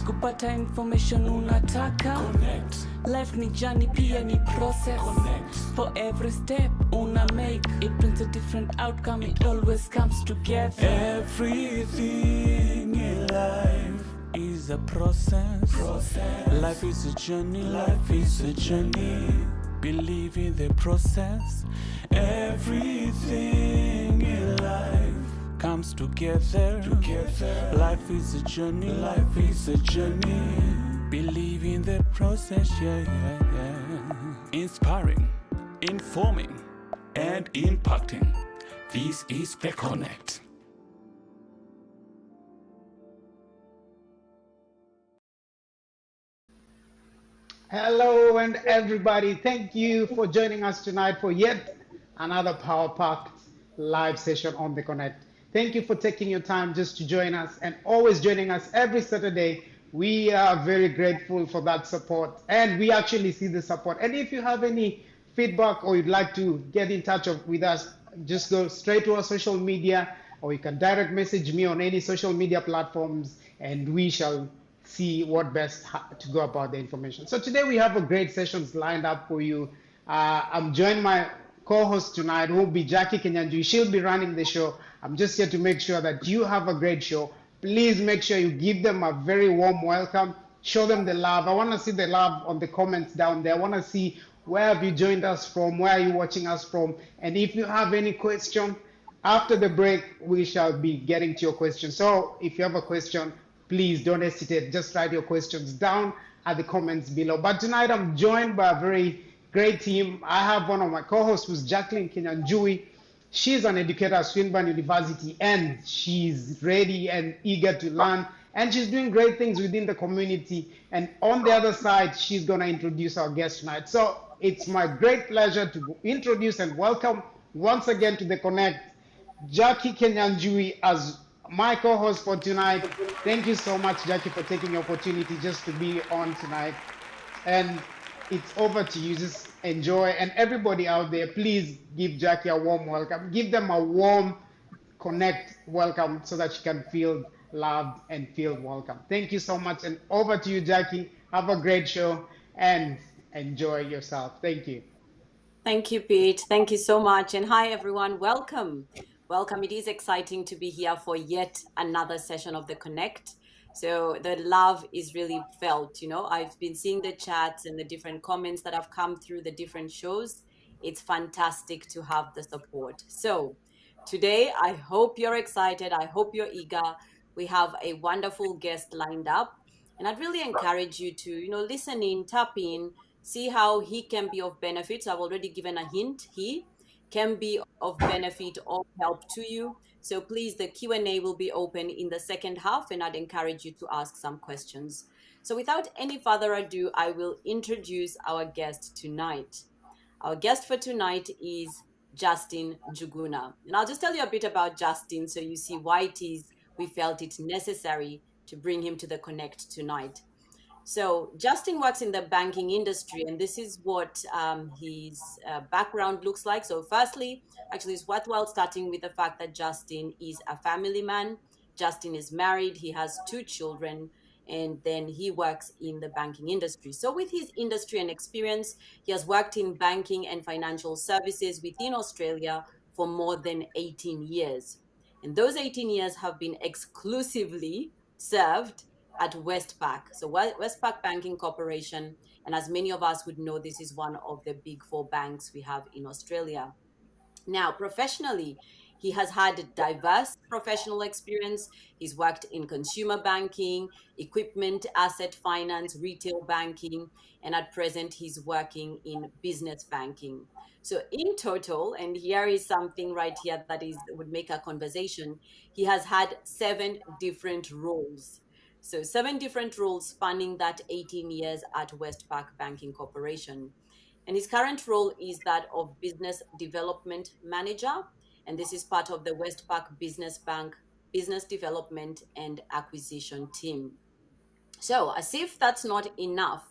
Kupata information unataka Konekt. Life ni journey pia ni process Konekt. For every step una make it brings a different outcome. It always comes together. Everything in life is a process. Life is a journey. Believe in the process. Everything in life comes together. Life is a journey. Believe in the process. Inspiring, informing, and impacting. This is the Konekt. Hello and everybody, thank you for joining us tonight for yet another power-packed live session on the Konekt. Thank you for taking your time just to join us and always joining us every Saturday. We are very grateful for that support and we actually see the support. And if you have any feedback or you'd like to get in touch with us, just go straight to our social media or you can direct message me on any social media platforms and we shall see what best to go about the information. So today we have a great sessions lined up for you. I'm joined my co-host tonight, who will be Jackie Kenyanjui. She'll be running the show. I'm just here to make sure that you have a great show. Please make sure you give them a very warm welcome. Show them the love. I want to see the love on the comments down there. I want to see where have you joined us from, where are you watching us from, and if you have any question, after the break, we shall be getting to your question. So if you have a question, please don't hesitate. Just write your questions down at the comments below. But tonight I'm joined by a very great team. I have one of my co-hosts who's Jacqueline Kenyanjui. She's an educator at Swinburne University and she's ready and eager to learn. And she's doing great things within the community. And on the other side, she's going to introduce our guest tonight. So it's my great pleasure to introduce and welcome once again to the Konekt, Jackie Kenyanjui as my co-host for tonight. Thank you so much, Jackie, for taking the opportunity just to be on tonight. And it's over to you. Just enjoy. And everybody out there, please give Jackie a warm welcome. Give them a warm Konekt welcome so that she can feel loved and feel welcome. Thank you so much. And over to you, Jackie. Have a great show and enjoy yourself. Thank you. Thank you, Pete. Thank you so much. And hi, everyone. Welcome. Welcome. It is exciting to be here for yet another session of the Konekt. So the love is really felt. You know, I've been seeing the chats and the different comments that have come through the different shows. It's fantastic to have the support. So today, I hope you're excited. I hope you're eager. We have a wonderful guest lined up. And I'd really encourage you to, listen in, tap in, see how he can be of benefit. So I've already given a hint. He can be of benefit or help to you. So please, the Q&A will be open in the second half, and I'd encourage you to ask some questions. So without any further ado, I will introduce our guest tonight. Our guest for tonight is Justin Njuguna. And I'll just tell you a bit about Justin so you see why it is we felt it necessary to bring him to the Konekt tonight. So Justin works in the banking industry, and this is what his background looks like. So firstly, actually, it's worthwhile starting with the fact that Justin is a family man. Justin is married. He has 2 children, and then he works in the banking industry. So with his industry and experience, he has worked in banking and financial services within Australia for more than 18 years. And those 18 years have been exclusively served at Westpac. So Westpac Banking Corporation, and as many of us would know, this is one of the big 4 banks we have in Australia. Now, professionally, he has had diverse professional experience. He's worked in consumer banking, equipment, asset finance, retail banking, and at present, he's working in business banking. So in total, and here is something right here that would make a conversation, he has had 7 different roles. So 7 different roles spanning that 18 years at Westpac Banking Corporation. And his current role is that of Business Development Manager. And this is part of the Westpac Business Bank Business Development and Acquisition team. So as if that's not enough,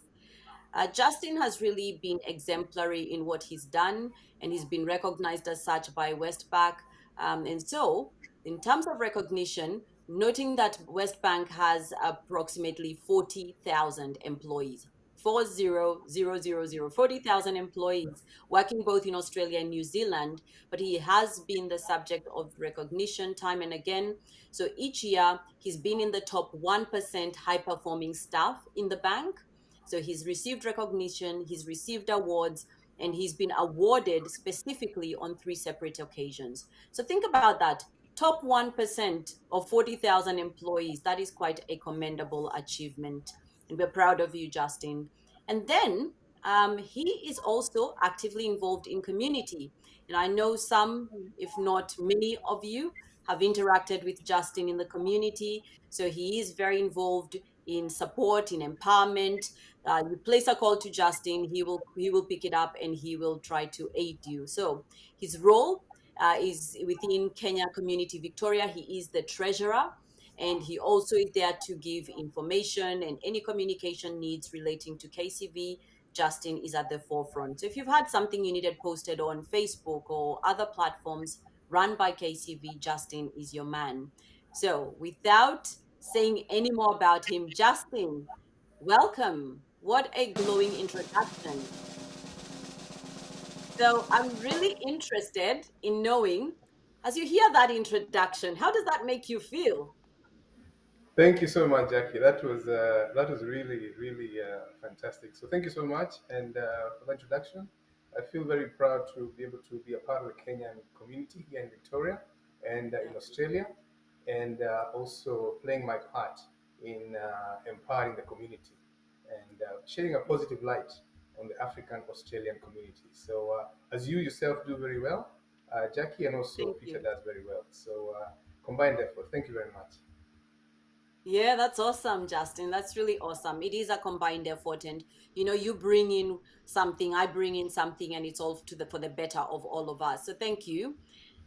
Justin has really been exemplary in what he's done, and he's been recognized as such by Westpac. And so, in terms of recognition, noting that West Bank has approximately 40,000 employees. 40,000 employees working both in Australia and New Zealand, but he has been the subject of recognition time and again. So each year he's been in the top 1% high performing staff in the bank. So he's received recognition, he's received awards, and he's been awarded specifically on 3 separate occasions. So think about that. Top 1% of 40,000 employees. That is quite a commendable achievement. And we're proud of you, Justin. And then he is also actively involved in community. And I know some, if not many of you, have interacted with Justin in the community. So he is very involved in support, in empowerment. You place a call to Justin, he will pick it up and he will try to aid you. So his role is within Kenya Community Victoria. He is the treasurer, and he also is there to give information and any communication needs relating to KCV. Justin is at the forefront. So if you've had something you needed posted on Facebook or other platforms run by KCV, Justin is your man. So without saying any more about him, Justin, welcome. What a glowing introduction. So I'm really interested in knowing, as you hear that introduction, how does that make you feel? Thank you so much, Jackie. That was really fantastic. So thank you so much, and for the introduction. I feel very proud to be able to be a part of the Kenyan community here in Victoria and in Australia, and also playing my part in empowering the community and shedding a positive light on the African Australian community. So as you yourself do very well, Jackie, and also Thank Peter you. does very well. So combined effort. Thank you very much. Yeah, that's awesome, Justin. That's really awesome. It is a combined effort, and you bring in something, I bring in something, and it's all for the better of all of us. So thank you.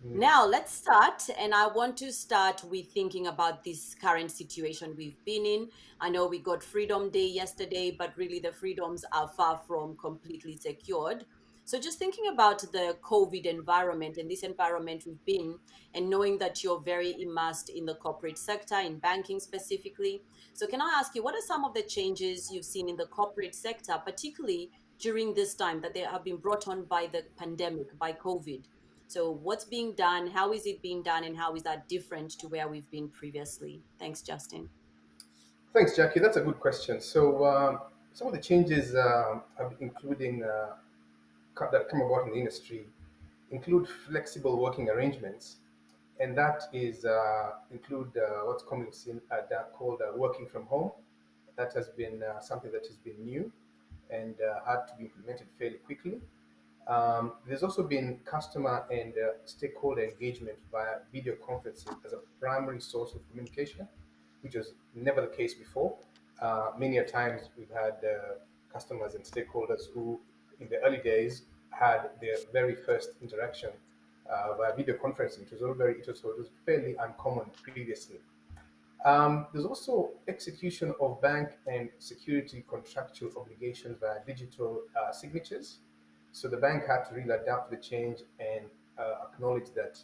Mm. Now, let's start. And I want to start with thinking about this current situation we've been in. I know we got Freedom Day yesterday, but really the freedoms are far from completely secured. So, just thinking about the COVID environment and this environment we've been, and knowing that you're very immersed in the corporate sector, in banking specifically. So, can I ask you, what are some of the changes you've seen in the corporate sector, particularly during this time that they have been brought on by the pandemic, by COVID? So, what's being done? How is it being done? And how is that different to where we've been previously? Thanks, Justin. Thanks, Jackie. That's a good question. So, some of the changes including that come about in the industry include flexible working arrangements, and that is include what's commonly seen called working from home. That has been something that has been new and had to be implemented fairly quickly. There's also been customer and stakeholder engagement via video conferencing as a primary source of communication, which was never the case before. Many a times we've had customers and stakeholders who, in the early days, had their very first interaction via video conferencing. It was fairly uncommon previously. There's also execution of bank and security contractual obligations via digital signatures. So the bank had to really adapt to the change and acknowledge that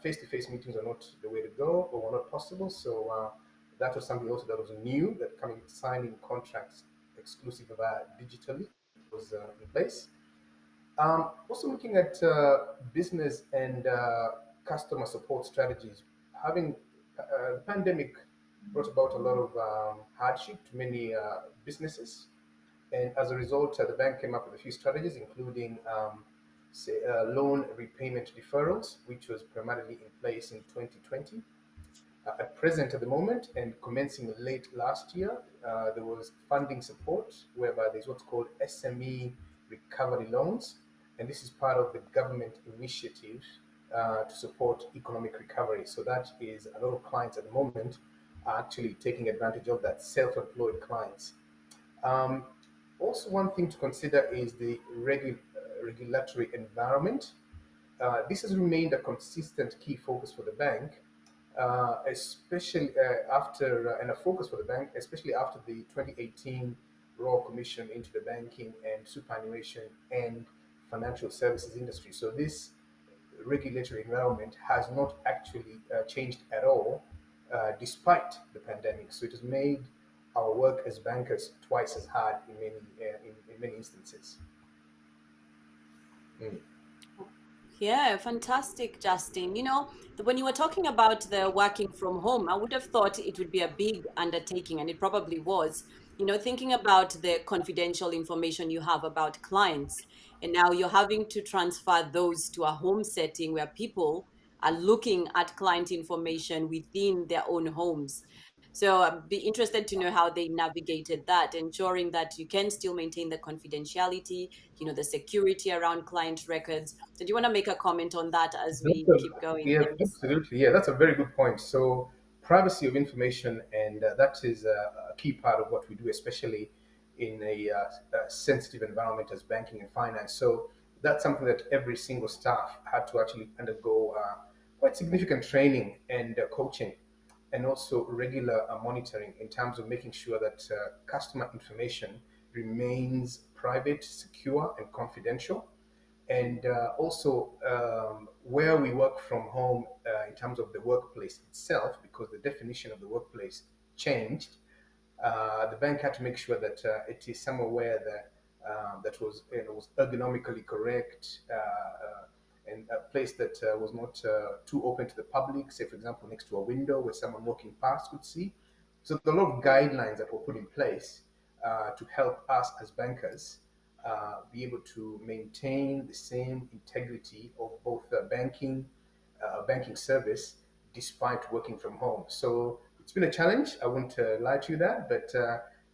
face-to-face meetings are not the way to go or were not possible. So that was something also that was new, that coming signing contracts exclusive via digitally was in place. Also looking at business and customer support strategies. Having the pandemic brought about a lot of hardship to many businesses, and as a result, the bank came up with a few strategies, including loan repayment deferrals, which was primarily in place in 2020. At present, at the moment, and commencing late last year, there was funding support, whereby there's what's called SME recovery loans, and this is part of the government initiative to support economic recovery. So that is a lot of clients at the moment are actually taking advantage of that, self-employed clients. Um, Also, one thing to consider is the regulatory environment. This has remained a consistent key focus for the bank, especially and a focus for the bank, especially after the 2018 Royal Commission into the banking and superannuation and financial services industry. So this regulatory environment has not actually changed at all, despite the pandemic. So it has made our work as bankers twice as hard in many instances. Mm. Yeah, fantastic, Justin. When you were talking about the working from home, I would have thought it would be a big undertaking, and it probably was. Thinking about the confidential information you have about clients, and now you're having to transfer those to a home setting where people are looking at client information within their own homes. So I'd be interested to know how they navigated that, ensuring that you can still maintain the confidentiality, the security around client records. So do you want to make a comment on that as That's we keep going? yeah, Thanks. absolutely. Yeah, that's a very good point. So, privacy of information, and that is a key part of what we do, especially in a sensitive environment as banking and finance. So, that's something that every single staff had to actually undergo quite significant training and coaching, and also regular monitoring in terms of making sure that customer information remains private, secure, and confidential, and also where we work from home in terms of the workplace itself, because the definition of the workplace changed. The bank had to make sure that it is somewhere where that was was ergonomically correct, and a place that was not too open to the public. Say, for example, next to a window where someone walking past could see. So there are a lot of guidelines that were put in place to help us as bankers be able to maintain the same integrity of both banking service despite working from home. So it's been a challenge. I won't lie to you that, but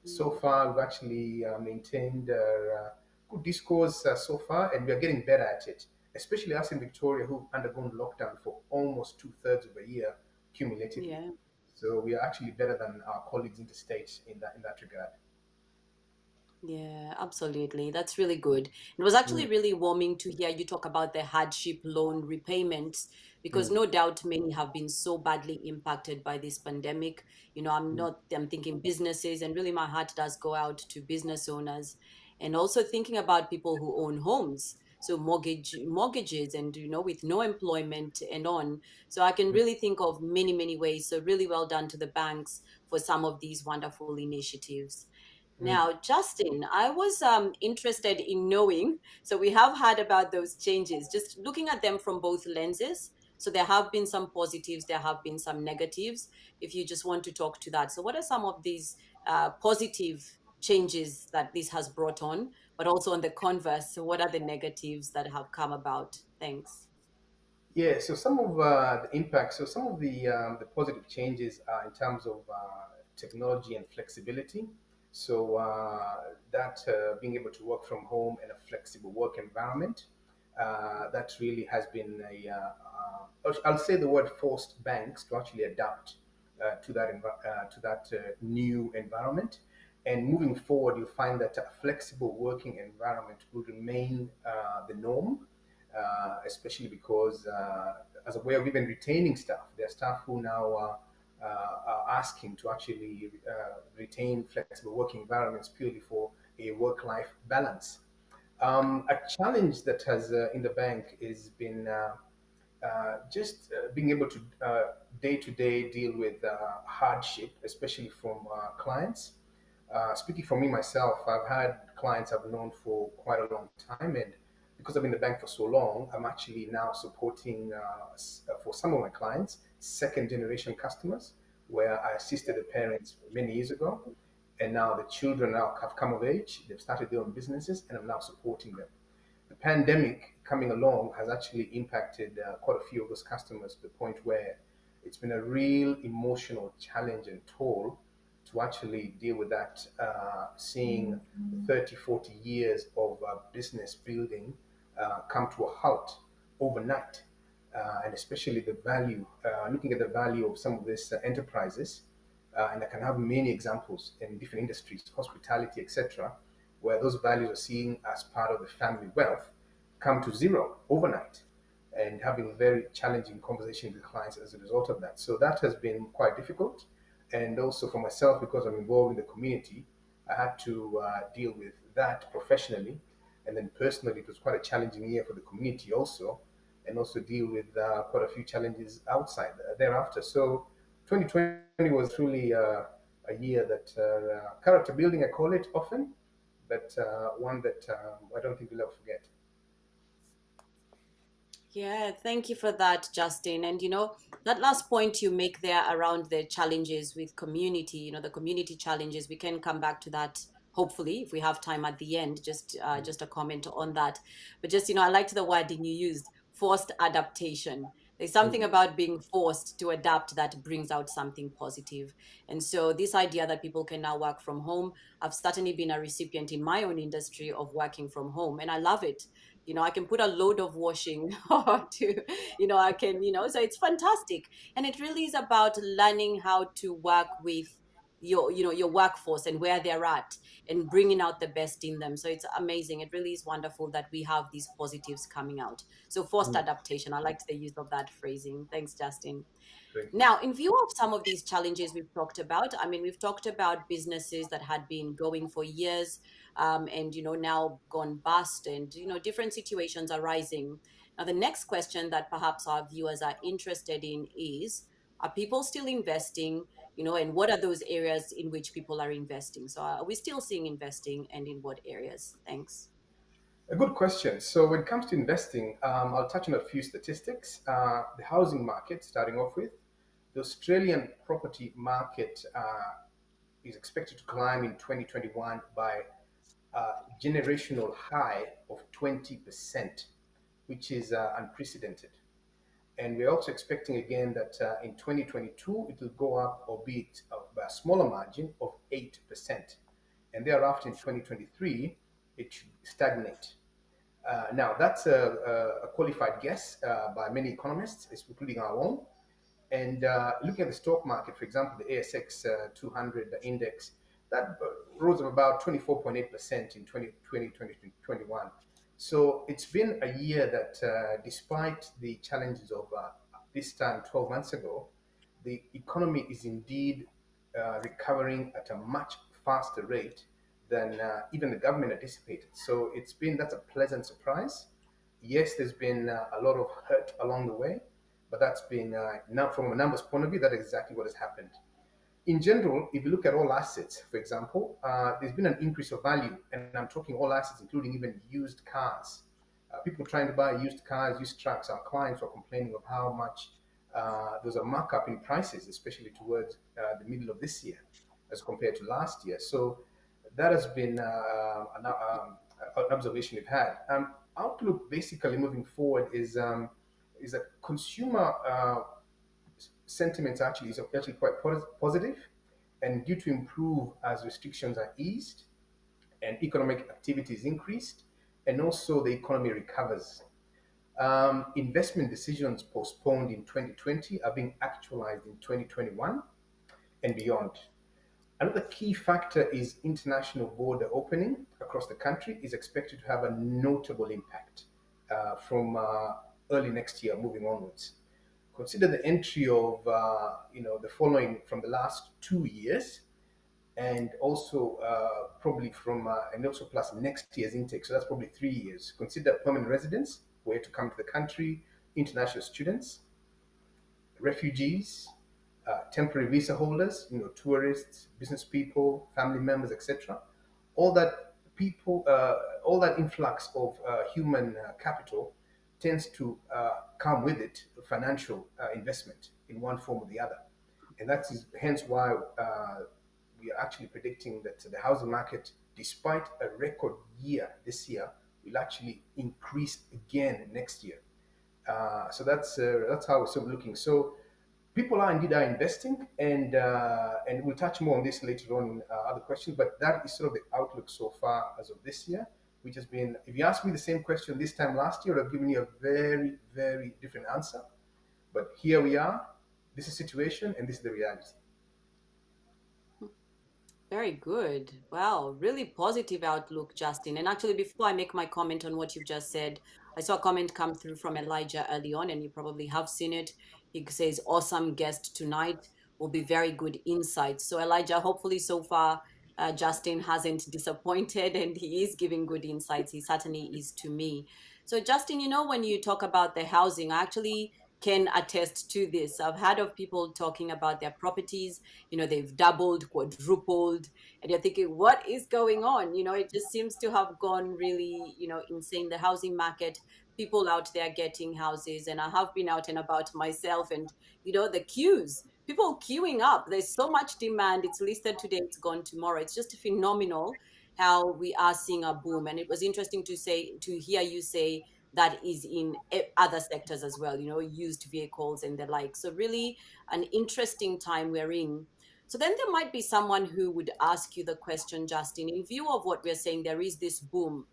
so far we've actually maintained good discourse so far, and we are getting better at it. Especially us in Victoria, who've undergone lockdown for almost 2/3 of a year cumulatively. Yeah. So we are actually better than our colleagues interstate in that regard. Yeah, absolutely. That's really good. It was actually Mm, really warming to hear you talk about the hardship loan repayments, because mm, no doubt many have been so badly impacted by this pandemic. mm, I'm thinking businesses, and really my heart does go out to business owners, and also thinking about people who own homes. So mortgages, and with no employment and on. So I can mm, really think of many, many ways. So really well done to the banks for some of these wonderful initiatives. mm. Now, Justin, I was interested in knowing. So, we have heard about those changes, just looking at them from both lenses. So, there have been some positives, there have been some negatives. If you just want to talk to that. So, what are some of these positive changes that this has brought on? But also on the converse, so what are the negatives that have come about? Thanks. Yeah, so some of the impacts, so some of the positive changes are in terms of technology and flexibility. So that being able to work from home in a flexible work environment, that really has been I'll say the word forced banks to actually adapt to that new environment. And moving forward, you'll find that a flexible working environment will remain the norm, especially because as a way of even retaining staff, there are staff who now are asking to actually retain flexible working environments purely for a work-life balance. A challenge that has in the bank has been just being able to day to day deal with hardship, especially from clients. Speaking for me myself, I've had clients I've known for quite a long time, and because I've been in the bank for so long, I'm actually now supporting for some of my clients second generation customers, where I assisted the parents many years ago, and now the children now have come of age, they've started their own businesses, and I'm now supporting them. The pandemic coming along has actually impacted quite a few of those customers to the point where it's been a real emotional challenge and toll to actually deal with that, seeing 30, 40 years of business building come to a halt overnight. And especially the value, looking at the value of some of these enterprises, and I can have many examples in different industries, hospitality, etc., where those values are seen as part of the family wealth come to zero overnight, and having very challenging conversations with clients as a result of that. So that has been quite difficult. And also for myself, because I'm involved in the community, I had to deal with that professionally. And then personally, it was quite a challenging year for the community also, and also deal with quite a few challenges outside thereafter. So 2020 was truly a year that character building, I call it often, but one that I don't think we'll ever forget. Yeah, thank you for that, Justin. And that last point you make there around the challenges with community, the community challenges, we can come back to that hopefully if we have time at the end, just a comment on that. But just, I liked the wording you used, forced adaptation. There's something Mm. about being forced to adapt that brings out something positive. And so this idea that people can now work from home, I've certainly been a recipient in my own industry of working from home, and I love it. I can put a load of washing to, I can, so it's fantastic. And it really is about learning how to work with your workforce and where they're at, and bringing out the best in them. So it's amazing. It really is wonderful that we have these positives coming out. So forced Mm. adaptation, I liked the use of that phrasing. Thanks, Justin. Thank you. Now, in view of some of these challenges we've talked about, I mean, we've talked about businesses that had been going for years, and, now gone bust, and, different situations arising. Now, the next question that perhaps our viewers are interested in is, are people still investing, and what are those areas in which people are investing? So are we still seeing investing, and in what areas? Thanks. A good question. So when it comes to investing, I'll touch on a few statistics. The housing market, starting off with, the Australian property market is expected to climb in 2021 by a generational high of 20%, which is unprecedented. And we're also expecting again that in 2022 it will go up, albeit by a smaller margin of 8%. And thereafter in 2023 it should stagnate. Now, that's a qualified guess by many economists, including our own. And looking at the stock market, for example, the ASX 200 index, that rose of about 24.8% in 2021. So it's been a year that, despite the challenges of this time 12 months ago, the economy is indeed recovering at a much faster rate than even the government anticipated. So that's a pleasant surprise. Yes, there's been a lot of hurt along the way, but that's been now from a numbers point of view, that's exactly what has happened. In general, if you look at all assets, for example, there's been an increase of value, and I'm talking all assets, including even used cars. People trying to buy used cars, used trucks. Our clients are complaining of how much there's a markup in prices, especially towards the middle of this year as compared to last year. So that has been an observation we've had. Outlook basically moving forward is that consumer sentiment is actually quite positive, and due to improve as restrictions are eased and economic activity is increased, and also the economy recovers. Investment decisions postponed in 2020 are being actualized in 2021 and beyond. Another key factor is international border opening across the country is expected to have a notable impact from early next year moving onwards. Consider the entry of the following from the last 2 years, and also probably from and also plus next year's intake. So that's probably 3 years. Consider permanent residents who are to come to the country, international students, refugees, temporary visa holders, tourists, business people, family members, etc. All that all that influx of human capital tends to come with it financial investment in one form or the other, and that is hence why we are actually predicting that the housing market, despite a record year this year, will actually increase again next year. So that's how we're sort of looking. So people are investing, and we'll touch more on this later on in other questions. But that is sort of the outlook so far as of this year, which has been. If you asked me the same question this time last year, I've given you a very, very different answer. But here we are. This is the situation, and this is the reality. Very good. Wow, really positive outlook, Justin. And actually, before I make my comment on what you've just said, I saw a comment come through from Elijah early on, and you probably have seen it. He says, awesome guest tonight, will be very good insights. So, Elijah, hopefully, so far, Justin hasn't disappointed and he is giving good insights. He certainly is to me. So, Justin, when you talk about the housing, I actually can attest to this. I've heard of people talking about their properties, they've doubled, quadrupled, and you're thinking, what is going on? It just seems to have gone really, insane. The housing market, people out there getting houses, and I have been out and about myself, and, the queues people queuing up. There's so much demand. It's listed today, it's gone tomorrow. It's just phenomenal how we are seeing a boom. And it was interesting to hear you say that is in other sectors as well, used vehicles and the like. So really an interesting time we're in. So then there might be someone who would ask you the question, Justin, in view of what we're saying, there is this boom,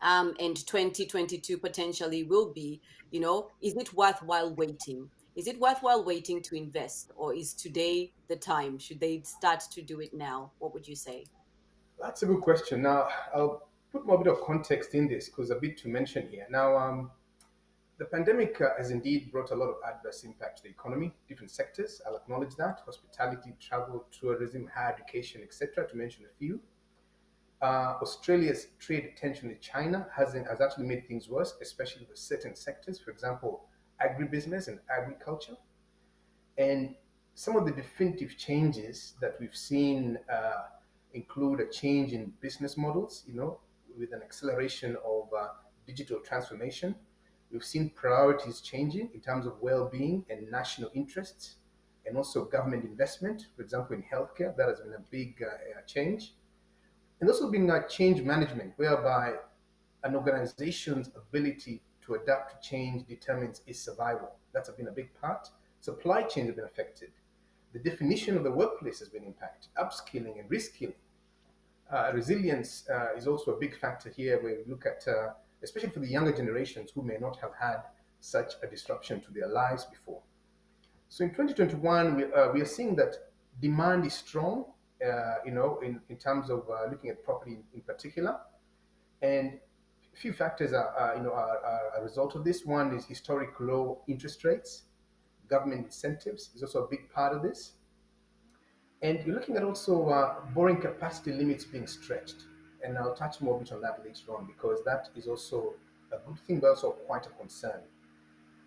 and 2022 potentially will be, is it worthwhile waiting? Is it worthwhile waiting to invest, or is today the time? Should they start to do it now? What would you say? That's a good question. Now, I'll put more bit of context in this because a bit to mention here. Now, the pandemic has indeed brought a lot of adverse impact to the economy, different sectors. I'll acknowledge that: hospitality, travel, tourism, higher education, etc., to mention a few. Australia's trade tension with China has actually made things worse, especially for certain sectors, for example, agribusiness and agriculture. And some of the definitive changes that we've seen include a change in business models, with an acceleration of digital transformation. We've seen priorities changing in terms of well-being and national interests, and also government investment. For example, in healthcare, that has been a big change. And also been change management, whereby an organization's ability to adapt to change determines its survival. That's been a big part. Supply chains have been affected. The definition of the workplace has been impacted. Upskilling and reskilling. Resilience is also a big factor here, where we look at, especially for the younger generations who may not have had such a disruption to their lives before. So in 2021, we are seeing that demand is strong, in terms of looking at property in particular. And a few factors are a result of this. One is historic low interest rates. Government incentives is also a big part of this. And you're looking at also borrowing capacity limits being stretched. And I'll touch more bit on that later on, because that is also a good thing, but also quite a concern.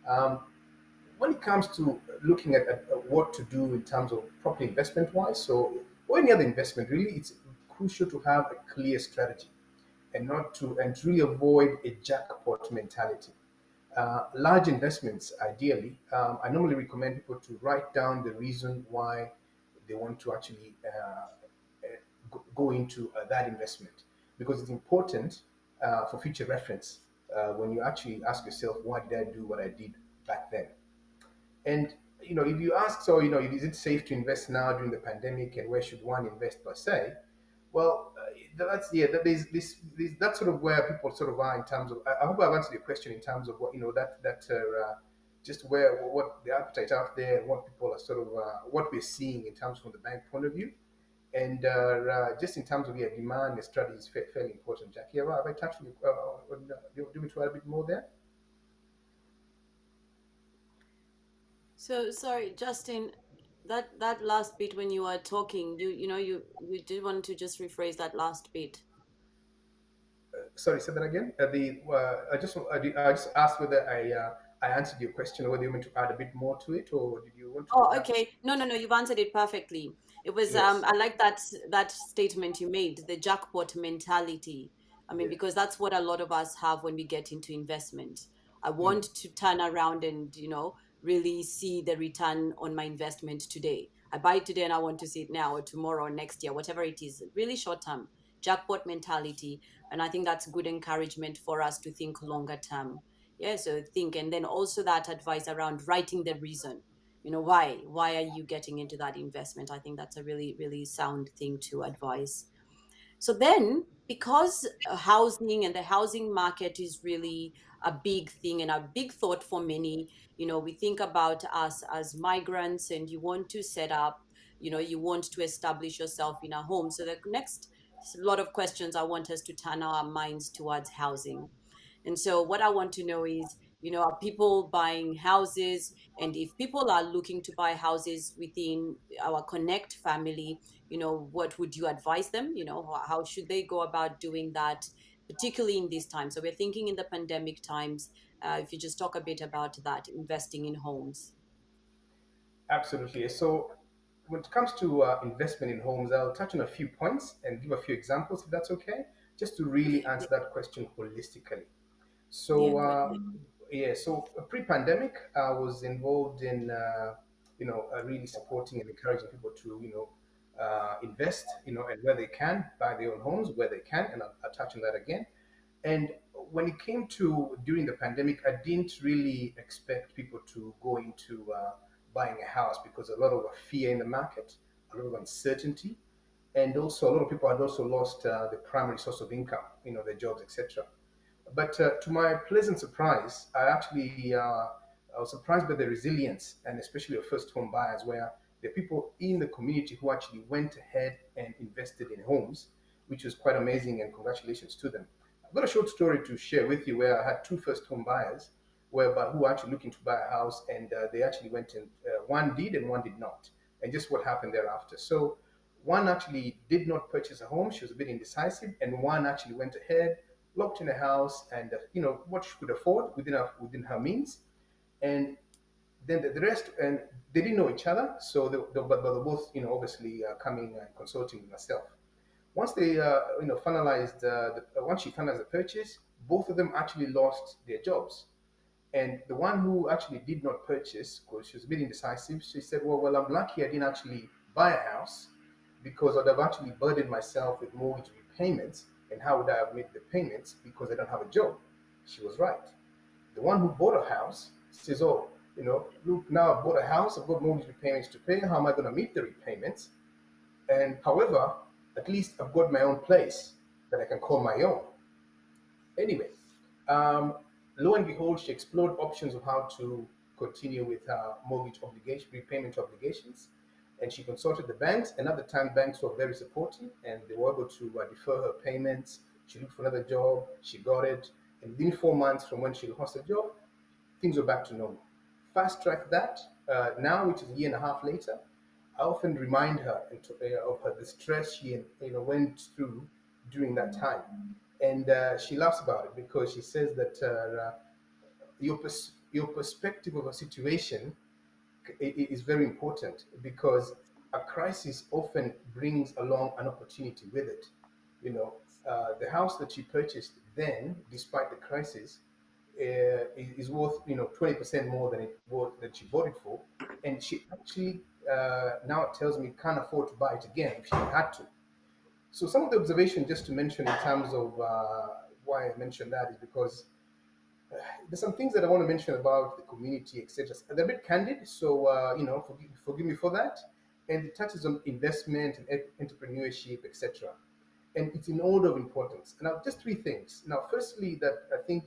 Um, when it comes to looking at what to do in terms of property investment wise, so or any other investment, really, it's crucial to have a clear strategy and not to and to really avoid a jackpot mentality. Large investments, ideally, I normally recommend people to write down the reason why they want to actually go into that investment, because it's important for future reference when you actually ask yourself, why did I do what I did back then? And if you ask, so is it safe to invest now during the pandemic, and where should one invest per se? Well, that's yeah. That's sort of where people sort of are in terms of. I hope I've answered your question in terms of what just where what the appetite out there, and what people are sort of what we're seeing in terms from the bank point of view, and just in terms of demand and strategy is fairly important. Jackie, have I touched on you? Do you want me to add a bit more there? So sorry, Justin, that last bit when you were talking, you did want to just rephrase that last bit. Sorry, say that again. I just asked whether I answered your question, or whether you want to add a bit more to it, or did you want to Oh, add? okay. No, no, no. You've answered it perfectly. It was Yes, I like that statement you made, the jackpot mentality. I mean, yes, because that's what a lot of us have when we get into investment. I mm, want to turn around and, really see the return on my investment today. I buy it today and I want to see it now or tomorrow or next year, whatever it is, really short term, jackpot mentality. And I think that's good encouragement for us to think longer term. Yeah, so think, and then also that advice around writing the reason, why are you getting into that investment? I think that's a really really sound thing to advise. So then, because housing and the housing market is really a big thing and a big thought for many, we think about us as migrants, and you want to set up, you want to establish yourself in a home. So the next lot of questions, I want us to turn our minds towards housing. And so what I want to know is, Are people buying houses? And if people are looking to buy houses within our Konekt family, what would you advise them? How should they go about doing that, particularly in these times? So we're thinking in the pandemic times, if you just talk a bit about that, investing in homes. Absolutely. So when it comes to investment in homes, I'll touch on a few points and give a few examples, if that's okay, just to really answer that question holistically. Yeah, So go ahead. yeah, so pre-pandemic, I was involved in really supporting and encouraging people to invest, and where they can buy their own homes where they can, and I'll touch on that again. And when it came to during the pandemic, I didn't really expect people to go into buying a house because a lot of fear in the market, a lot of uncertainty, and also a lot of people had also lost the primary source of income, their jobs, etc. But to my pleasant surprise, I was surprised by the resilience and especially of first home buyers, where the people in the community who actually went ahead and invested in homes, which was quite amazing, and congratulations to them. I've got a short story to share with you where I had two first home buyers who were actually looking to buy a house, and they actually went and one did and one did not, and just what happened thereafter. So one actually did not purchase a home; she was a bit indecisive, and one actually went ahead, locked in a house, and what she could afford within her means, and then the rest, and they didn't know each other, so but they were both obviously coming and consulting with myself. Once they finalized once she finalized the purchase, both of them actually lost their jobs. And the one who actually did not purchase, because she was a bit indecisive, she said, well, I'm lucky I didn't actually buy a house, because I'd have actually burdened myself with mortgage repayments. And how would I have made the payments because I don't have a job? She was right. The one who bought a house says, oh, look, now I've bought a house, I've got mortgage repayments to pay. How am I going to meet the repayments? And however, at least I've got my own place that I can call my own. Anyway, um, lo and behold, she explored options of how to continue with her mortgage obligation, repayment obligations, and she consulted the banks. And at the time, banks were very supportive, and they were able to defer her payments. She looked for another job, she got it, and within 4 months from when she lost her job, things were back to normal. Fast track that now, which is a year and a half later, I often remind her of her the stress she went through during that time, and she laughs about it because she says that your perspective of a situation is very important, because a crisis often brings along an opportunity with it. You know, the house that she purchased then, despite the crisis, is worth 20% more than that she bought it for, and she actually now it tells me can't afford to buy it again if she had to. So some of the observation, just to mention in terms of why I mentioned that, is because there's some things that I want to mention about the community, etc. They're a bit candid, so forgive me for that. And it touches on investment and entrepreneurship, etc. And it's in order of importance. Now, just three things. Now, firstly, that I think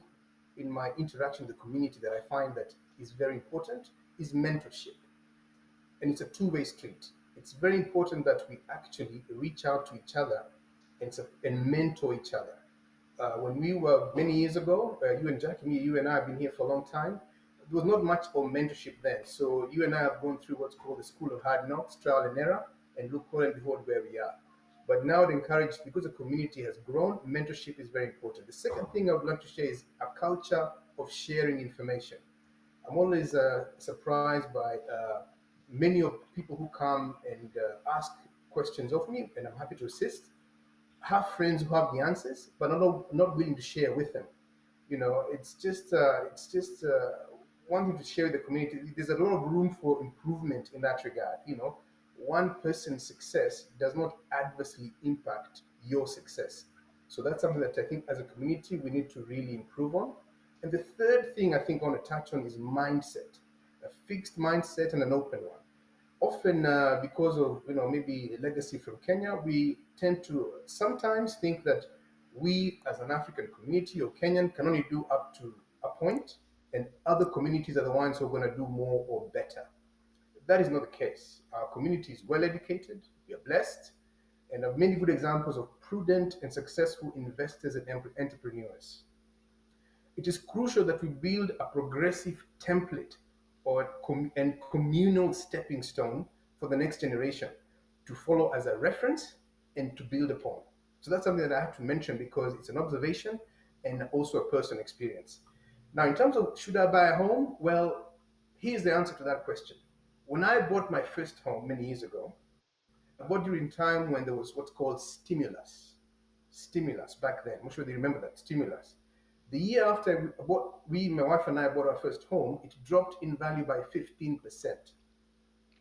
in my interaction with the community that I find that is very important is mentorship, and it's a two-way street. It's very important that we actually reach out to each other and mentor each other. When we were many years ago, you and Jackie, you and I have been here for a long time. There was not much of mentorship then. So you and I have gone through what's called the school of hard knocks, trial and error, and look and behold where we are. But now it encouraged, because the community has grown, mentorship is very important. The second thing I would like to share is a culture of sharing information. I'm always surprised by many of people who come and ask questions of me, and I'm happy to assist. Have friends who have the answers, but not willing to share with them. It's just wanting to share with the community. There's a lot of room for improvement in that regard. One person's success does not adversely impact your success. So that's something that I think as a community we need to really improve on. And the third thing I think I want to touch on is mindset, a fixed mindset and an open one. Often, because of maybe a legacy from Kenya, we tend to sometimes think that we as an African community or Kenyan can only do up to a point, and other communities are the ones who are going to do more or better. That is not the case. Our community is well educated, we are blessed, and have many good examples of prudent and successful investors and entrepreneurs. it is crucial that we build a progressive template and communal stepping stone for the next generation to follow as a reference and to build upon. So that's something that I have to mention because it's an observation and also a personal experience. Now, in terms of should I buy a home? Well, here's the answer to that question. When I bought my first home many years ago, I bought during time when there was what's called stimulus. Stimulus back then. I'm not sure they remember that. Stimulus. The year after my wife and I bought our first home, it dropped in value by 15%.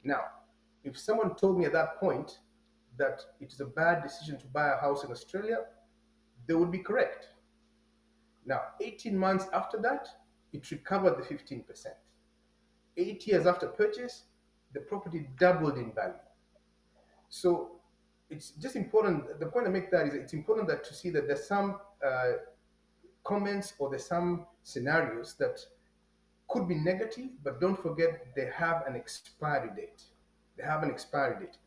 Now, if someone told me at that point that it is a bad decision to buy a house in Australia, they would be correct. Now, 18 months after that, it recovered the 15%. 8 years after purchase, the property doubled in value. So it's just important. The point I make that is it's important that to see that there's some comments or there's some scenarios that could be negative, but don't forget they have an expiry date. They have an expiry date.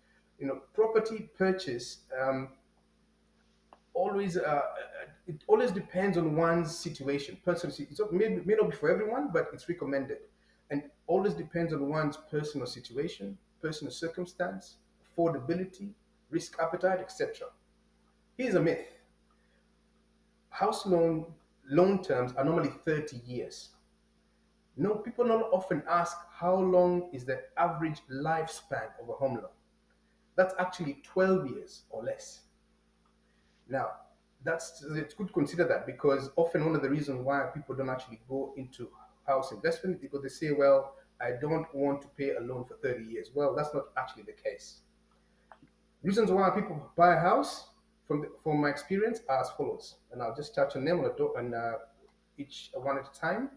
Property purchase always it always depends on one's situation. Personally, it may not be for everyone, but it's recommended, and always depends on one's personal situation, personal circumstance, affordability, risk appetite, etc. Here's a myth. House loan terms are normally 30 years. No, people not often ask how long is the average lifespan of a home loan. That's actually 12 years or less. Now, it's good to consider that because often one of the reasons why people don't actually go into house investment is because they say, well, I don't want to pay a loan for 30 years. Well, that's not actually the case. Reasons why people buy a house, from my experience, are as follows, and I'll just touch on them on each one at a time.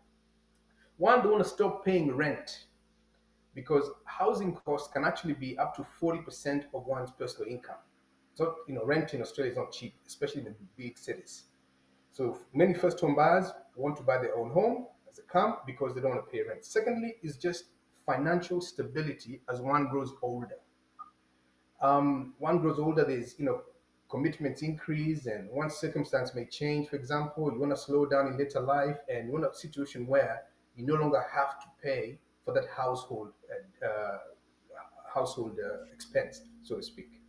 One, they want to stop paying rent because housing costs can actually be up to 40% of one's personal income. So, rent in Australia is not cheap, especially in the big cities. So many first home buyers want to buy their own home as a come because they don't want to pay rent. Secondly, is just financial stability as one grows older. There's, commitments increase and one circumstance may change. For example, you want to slow down in later life and you want a situation where you no longer have to pay for that household expense, so to speak.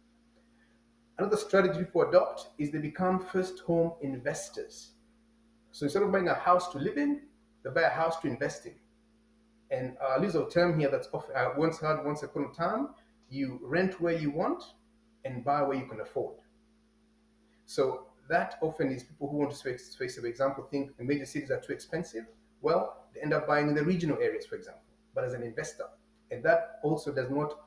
Another strategy people adopt is they become first home investors. So instead of buying a house to live in, they buy a house to invest in. And I'll use a term here that's once heard once upon a time. You rent where you want and buy where you can afford. So that often is people who want to face, for example, think the major cities are too expensive. Well, they end up buying in the regional areas, for example, but as an investor. And that also does not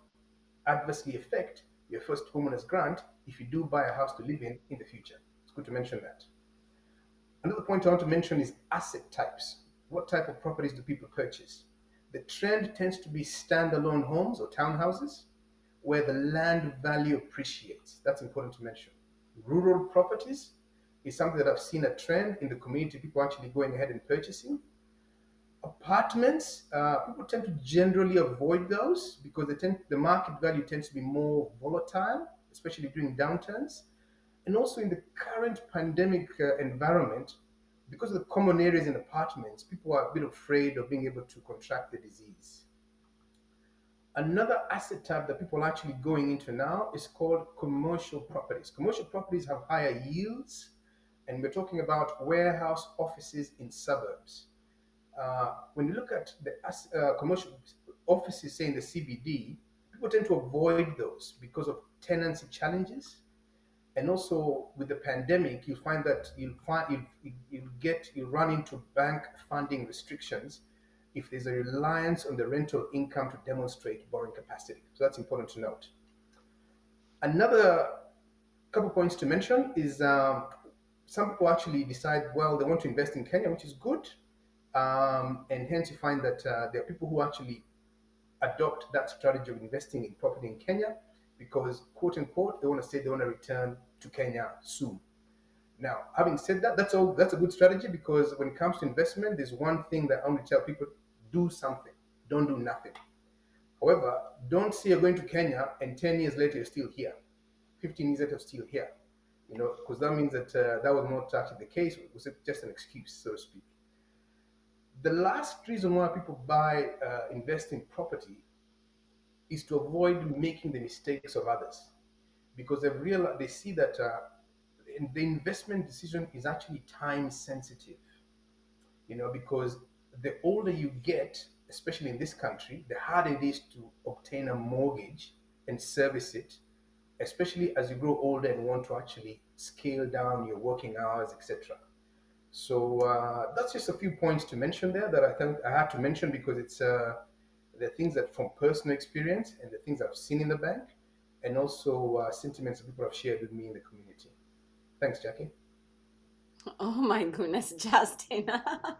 adversely affect your first homeowner's grant if you do buy a house to live in the future. It's good to mention that. Another point I want to mention is asset types. What type of properties do people purchase? The trend tends to be standalone homes or townhouses where the land value appreciates. That's important to mention. Rural properties is something that I've seen a trend in the community, people actually going ahead and purchasing. Apartments, people tend to generally avoid those because the market value tends to be more volatile, especially during downturns. And also in the current pandemic environment, because of the common areas in apartments, people are a bit afraid of being able to contract the disease. Another asset type that people are actually going into now is called commercial properties. Commercial properties have higher yields, and we're talking about warehouse offices in suburbs. When you look at the commercial offices, say in the CBD, people tend to avoid those because of tenancy challenges. And also with the pandemic, you find that you'll run into bank funding restrictions if there's a reliance on the rental income to demonstrate borrowing capacity. So that's important to note. Another couple points to mention is some people actually decide, well, they want to invest in Kenya, which is good. And hence you find that there are people who actually adopt that strategy of investing in property in Kenya because, quote unquote, they want to return to Kenya soon. Now, having said that, that's a good strategy because when it comes to investment, there's one thing that I only tell people: do something, don't do nothing. However, don't say you're going to Kenya and 10 years later you're still here, 15 years later you're still here, because that means that that was not actually the case. It was just an excuse, so to speak. The last reason why people buy, invest in property is to avoid making the mistakes of others, because they see that the investment decision is actually time sensitive. Because the older you get, especially in this country, the harder it is to obtain a mortgage and service it, especially as you grow older and want to actually scale down your working hours, etc. So that's just a few points to mention there that I think I have to mention, because it's the things that from personal experience and the things I've seen in the bank, and also sentiments that people have shared with me in the community. Thanks, Jackie. Oh my goodness, Justin. I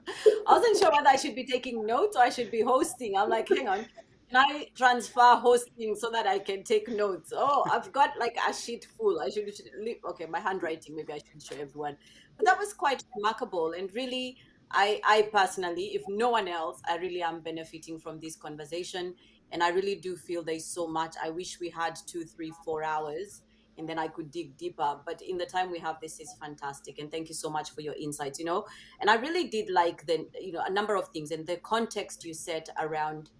wasn't sure whether I should be taking notes or I should be hosting. I'm like, hang on, can I transfer hosting so that I can take notes? Oh, I've got like a sheet full. I should leave. Okay, my handwriting, maybe I should show everyone. But that was quite remarkable. And really, I personally, if no one else, I really am benefiting from this conversation. And I really do feel there's so much. I wish we had 2, 3, 4 hours and then I could dig deeper. But in the time we have, this is fantastic. And thank you so much for your insights. And I really did like a number of things and the context you set around,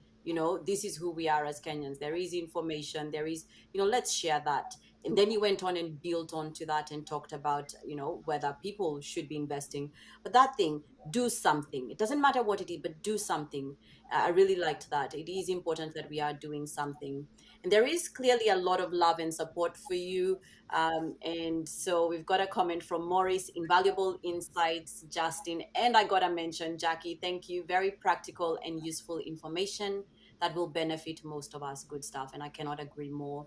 this is who we are as Kenyans. There is information, there is, let's share that. And then you went on and built onto that and talked about, whether people should be investing. But that thing, do something. It doesn't matter what it is, but do something. I really liked that. It is important that we are doing something. And there is clearly a lot of love and support for you. And so we've got a comment from Maurice, invaluable insights, Justin. And I got to mention, Jackie, thank you. Very practical and useful information that will benefit most of us. Good stuff. And I cannot agree more.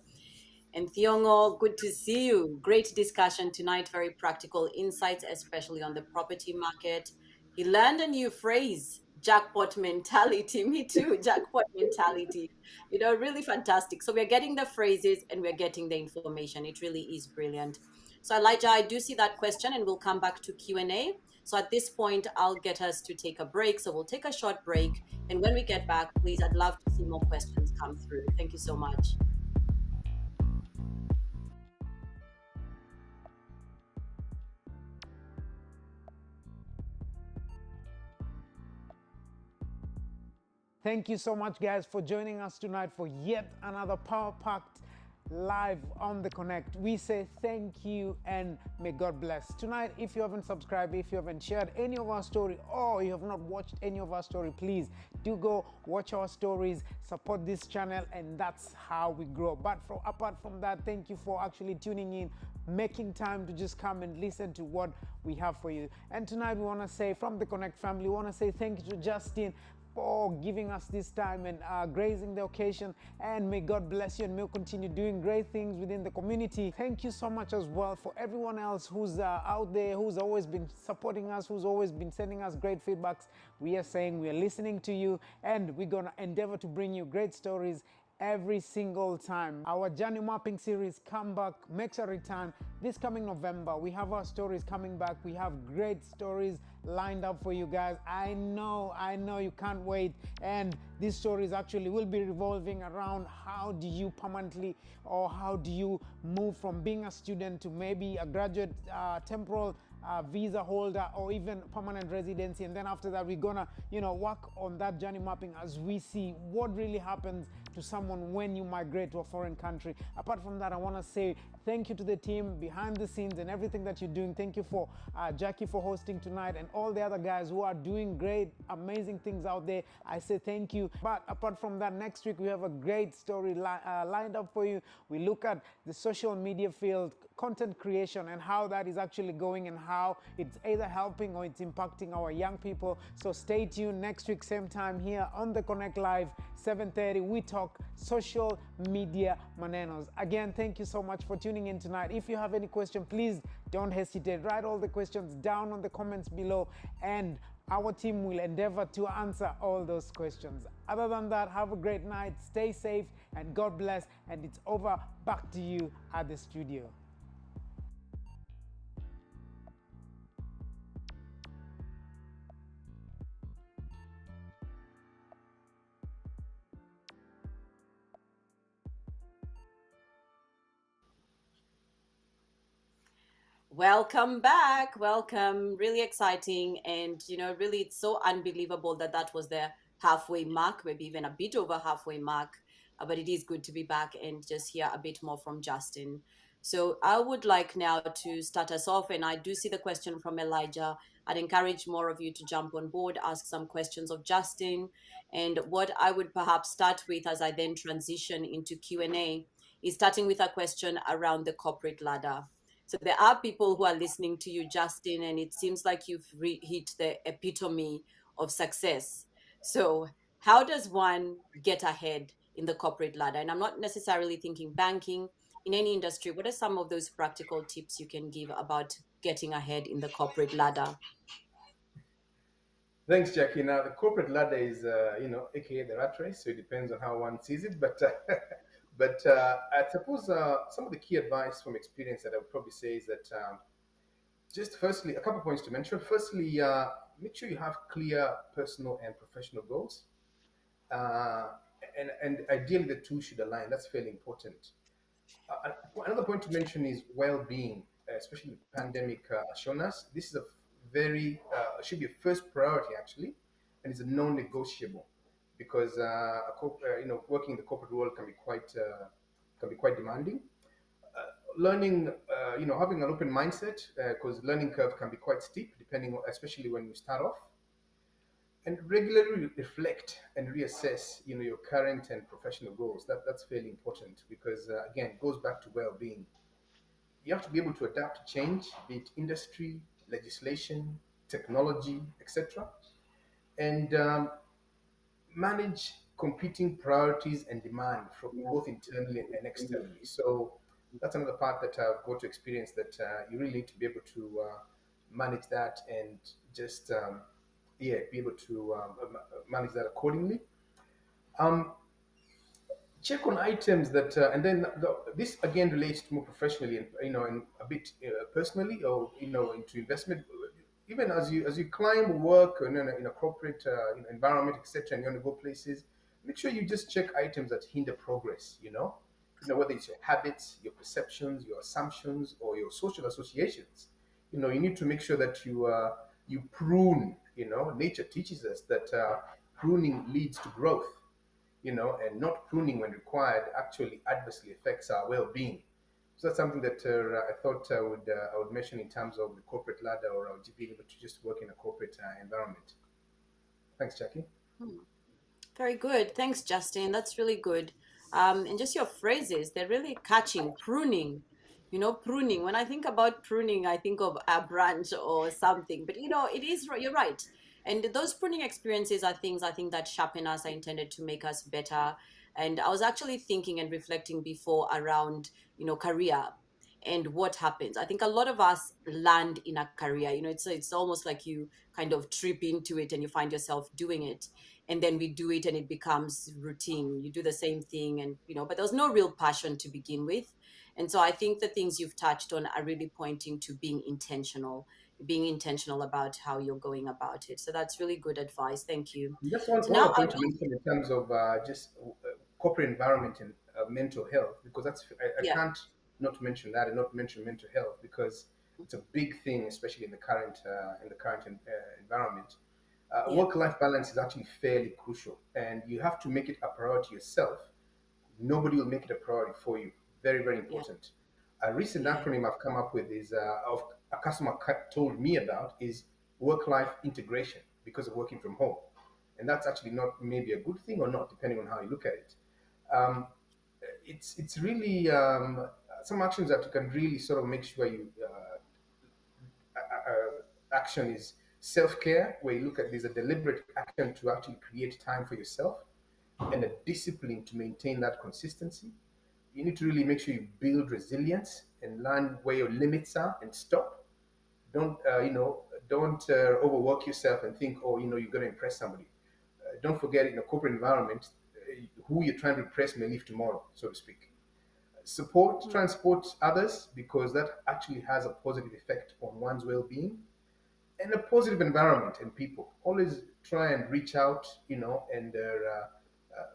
And Thiongo, good to see you. Great discussion tonight. Very practical insights, especially on the property market. He learned a new phrase, jackpot mentality. Me too, jackpot mentality. Really fantastic. So we're getting the phrases and we're getting the information. It really is brilliant. So Elijah, I do see that question and we'll come back to Q&A. So at this point, I'll get us to take a break. So we'll take a short break. And when we get back, please, I'd love to see more questions come through. Thank you so much. Thank you so much, guys, for joining us tonight for yet another power-packed live on the Connect. We say thank you and may God bless. Tonight, if you haven't subscribed, if you haven't shared any of our story, or you have not watched any of our story, please do go watch our stories, support this channel, and that's how we grow. But apart from that, thank you for actually tuning in, making time to just come and listen to what we have for you. And tonight, we want to say, from the Connect family, we want to say thank you to Justin for giving us this time and grazing the occasion, and may God bless you and may continue doing great things within the community. Thank you so much as well for everyone else who's out there, who's always been supporting us, who's always been sending us great feedbacks. We are saying we are listening to you, and we're gonna endeavor to bring you great stories every single time. Our journey mapping series, Comeback, makes a return this coming November. We have our stories coming back. We have great stories lined up for you guys. I know you can't wait. And these stories actually will be revolving around how do you permanently, or how do you move from being a student to maybe a graduate, temporal visa holder, or even permanent residency. And then after that, we're gonna work on that journey mapping as we see what really happens to someone when you migrate to a foreign country. Apart from that, I want to say thank you to the team behind the scenes and everything that you're doing. Thank you for Jackie for hosting tonight, and all the other guys who are doing great, amazing things out there. I say thank you. But apart from that, next week we have a great story lined up for you. We look at the social media field, content creation, and how that is actually going, and how it's either helping or it's impacting our young people. So stay tuned next week, same time here on the Connect Live, 7:30. We talk social media manenos. Again, thank you so much for tuning in tonight. If you have any question, please don't hesitate. Write all the questions down on the comments below, and our team will endeavor to answer all those questions. Other than that, have a great night, stay safe, and God bless. And it's over. Back to you at the studio. Welcome back. Welcome. Really exciting. And, really, it's so unbelievable that that was the halfway mark, maybe even a bit over halfway mark. But it is good to be back and just hear a bit more from Justin. So I would like now to start us off. And I do see the question from Elijah. I'd encourage more of you to jump on board, ask some questions of Justin. And what I would perhaps start with as I then transition into Q&A is starting with a question around the corporate ladder. So there are people who are listening to you, Justin, and it seems like you've hit the epitome of success. So how does one get ahead in the corporate ladder? And I'm not necessarily thinking banking, in any industry. What are some of those practical tips you can give about getting ahead in the corporate ladder? Thanks, Jackie. Now, the corporate ladder is, aka the rat race, so it depends on how one sees it. But, I suppose some of the key advice from experience that I would probably say is that just firstly, a couple of points to mention. Firstly, make sure you have clear personal and professional goals, uh, and ideally the two should align. That's fairly important. Another point to mention is well-being, especially the pandemic has shown us. This is a very should be a first priority actually, and it's a non-negotiable because working in the corporate world can be quite demanding. Learning, having an open mindset because learning curve can be quite steep, especially when you start off, and regularly reflect and reassess, your current and professional goals. That's fairly important because again, it goes back to well-being. You have to be able to adapt to change, be it industry, legislation, technology, etc., and manage competing priorities and demand from both internally and externally. So that's another part that I've got to experience that you really need to be able to manage that and just be able to manage that accordingly. Um, Check on items that, and then this again relates to more professionally and and a bit personally, or into investment. Even as you climb or work in a corporate environment, etc., and you want to go places, make sure you just check items that hinder progress. Whether it's your habits, your perceptions, your assumptions, or your social associations. You need to make sure that you prune. Nature teaches us that pruning leads to growth, and not pruning when required actually adversely affects our well-being. So that's something that I thought I would mention in terms of the corporate ladder, or I would be able to just work in a corporate environment. Thanks, Jackie. Hmm. Very good. Thanks, Justin. That's really good. And just your phrases, they're really catching. Pruning. Pruning. When I think about pruning, I think of a branch or something. But it is, you're right. And those pruning experiences are things I think that sharpen us, are intended to make us better. And I was actually thinking and reflecting before around, career and what happens. I think a lot of us land in a career. It's almost like you kind of trip into it and you find yourself doing it, and then we do it and it becomes routine. You do the same thing, and but there's no real passion to begin with. And so I think the things you've touched on are really pointing to being intentional about how you're going about it. So that's really good advice. Thank you. Just one, So one now other I point to mention in terms of just corporate environment and mental health, because I yeah, can't not mention that and not mention mental health because it's a big thing, especially in the current environment. yeah, Work-life balance is actually fairly crucial, and you have to make it a priority yourself. Nobody will make it a priority for you. Very, very yeah, important. A recent yeah, acronym I've come up with is of a customer told me about is work-life integration because of working from home, and that's actually not maybe a good thing or not, depending on how you look at it. Um, it's really some actions that you can really sort of make sure you action is self-care, where you look at there's a deliberate action to actually create time for yourself and a discipline to maintain that consistency. You need to really make sure you build resilience and learn where your limits are and stop. Don't overwork yourself and think, oh, you're going to impress somebody. Don't forget, in a corporate environment, who you're trying to impress may leave tomorrow, so to speak. Try and support others because that actually has a positive effect on one's well-being and a positive environment and people. Always try and reach out, and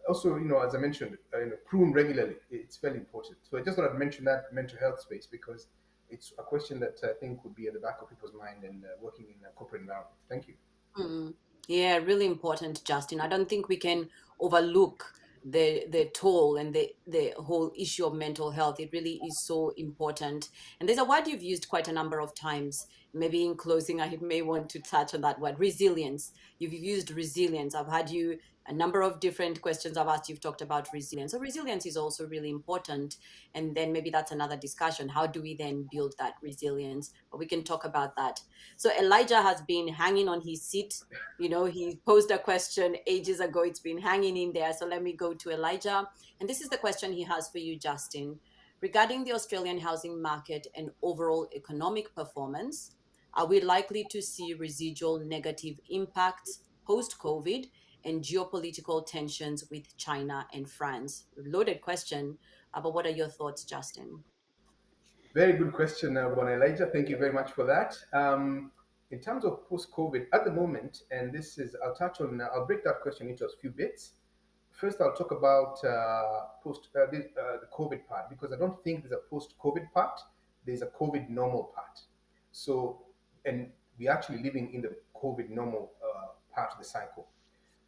also, as I mentioned, prune regularly. It's very important. So I just thought I'd mention that mental health space because it's a question that I think would be at the back of people's mind and working in a corporate environment. Thank you. Mm. Yeah, really important, Justin. I don't think we can overlook the toll and the whole issue of mental health. It really is so important. And there's a word you've used quite a number of times. Maybe in closing, I may want to touch on that word, resilience. You've used resilience. I've had you a number of different questions I've asked. You've talked about resilience. So resilience is also really important. And then maybe that's another discussion. How do we then build that resilience? But we can talk about that. So Elijah has been hanging on his seat. You know, he posed a question ages ago. It's been hanging in there. So let me go to Elijah. And this is the question he has for you, Justin. Regarding the Australian housing market and overall economic performance, are we likely to see residual negative impacts post-COVID and geopolitical tensions with China and France? Loaded question, but what are your thoughts, Justin? Very good question, Bon Elijah. Thank you very much for that. In terms of post-COVID, at the moment, and this is, I'll touch on, I'll break that question into a few bits. First, I'll talk about the COVID part, because I don't think there's a post-COVID part. There's a COVID normal part. So, and we're actually living in the COVID normal part of the cycle.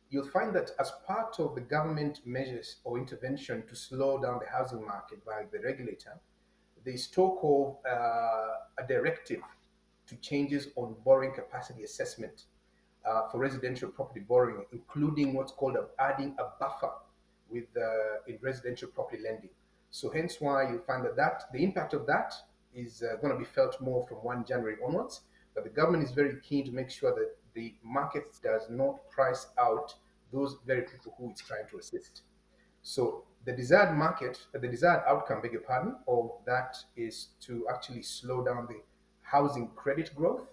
You'll find that as part of the government measures or intervention to slow down the housing market by the regulator, there's talk of a directive to changes on borrowing capacity assessment for residential property borrowing, including what's called adding a buffer with in residential property lending. So hence why you find that the impact of that is going to be felt more from 1 January onwards. But the government is very keen to make sure that the market does not price out those very people who it's trying to assist. So the desired the desired outcome, beg your pardon, of that is to actually slow down the housing credit growth,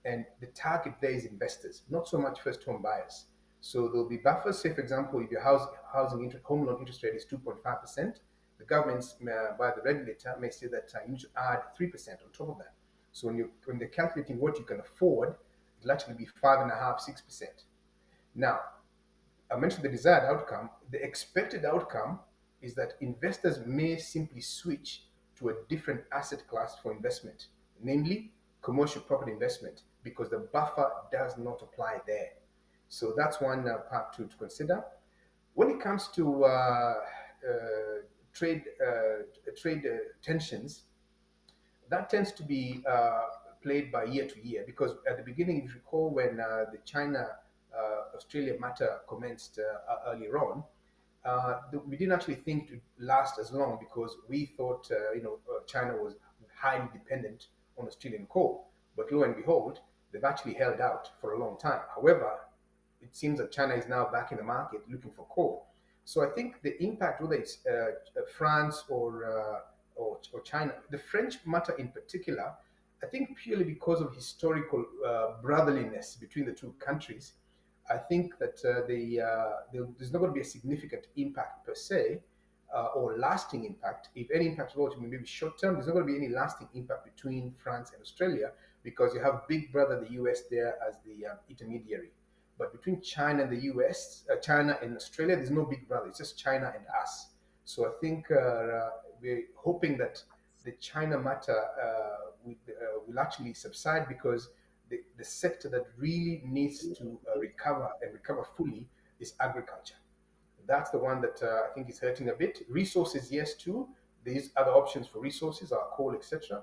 and the target there is investors, not so much first home buyers. So there'll be buffers. Say, for example, if your home loan interest rate is 2.5%, the government, by the regulator, may say that you need to add 3% on top of that. So when they're calculating what you can afford, it'll actually be 5.5%, 6%. Now, I mentioned the desired outcome. The expected outcome is that investors may simply switch to a different asset class for investment, namely commercial property investment, because the buffer does not apply there. So that's one part to consider. When it comes to trade tensions, that tends to be played by year to year, because at the beginning, if you recall, when the China Australia matter commenced earlier on, we didn't actually think to last as long, because we thought China was highly dependent on Australian coal. But lo and behold, they've actually held out for a long time. However, it seems that China is now back in the market looking for coal. So I think the impact, whether it's France or China, the French matter in particular, I think purely because of historical brotherliness between the two countries, I think that there's not going to be a significant impact per se, or lasting impact. If any impact at all, it may be short term. There's not going to be any lasting impact between France and Australia, because you have big brother, the US, there as the intermediary. But between China and the US, China and Australia, there's no big brother. It's just China and us. So I think we're hoping that the China matter will actually subside, because the sector that really needs to recover and recover fully is agriculture. That's the one that I think is hurting a bit. Resources, yes, too. There's other options for resources, our coal, etc.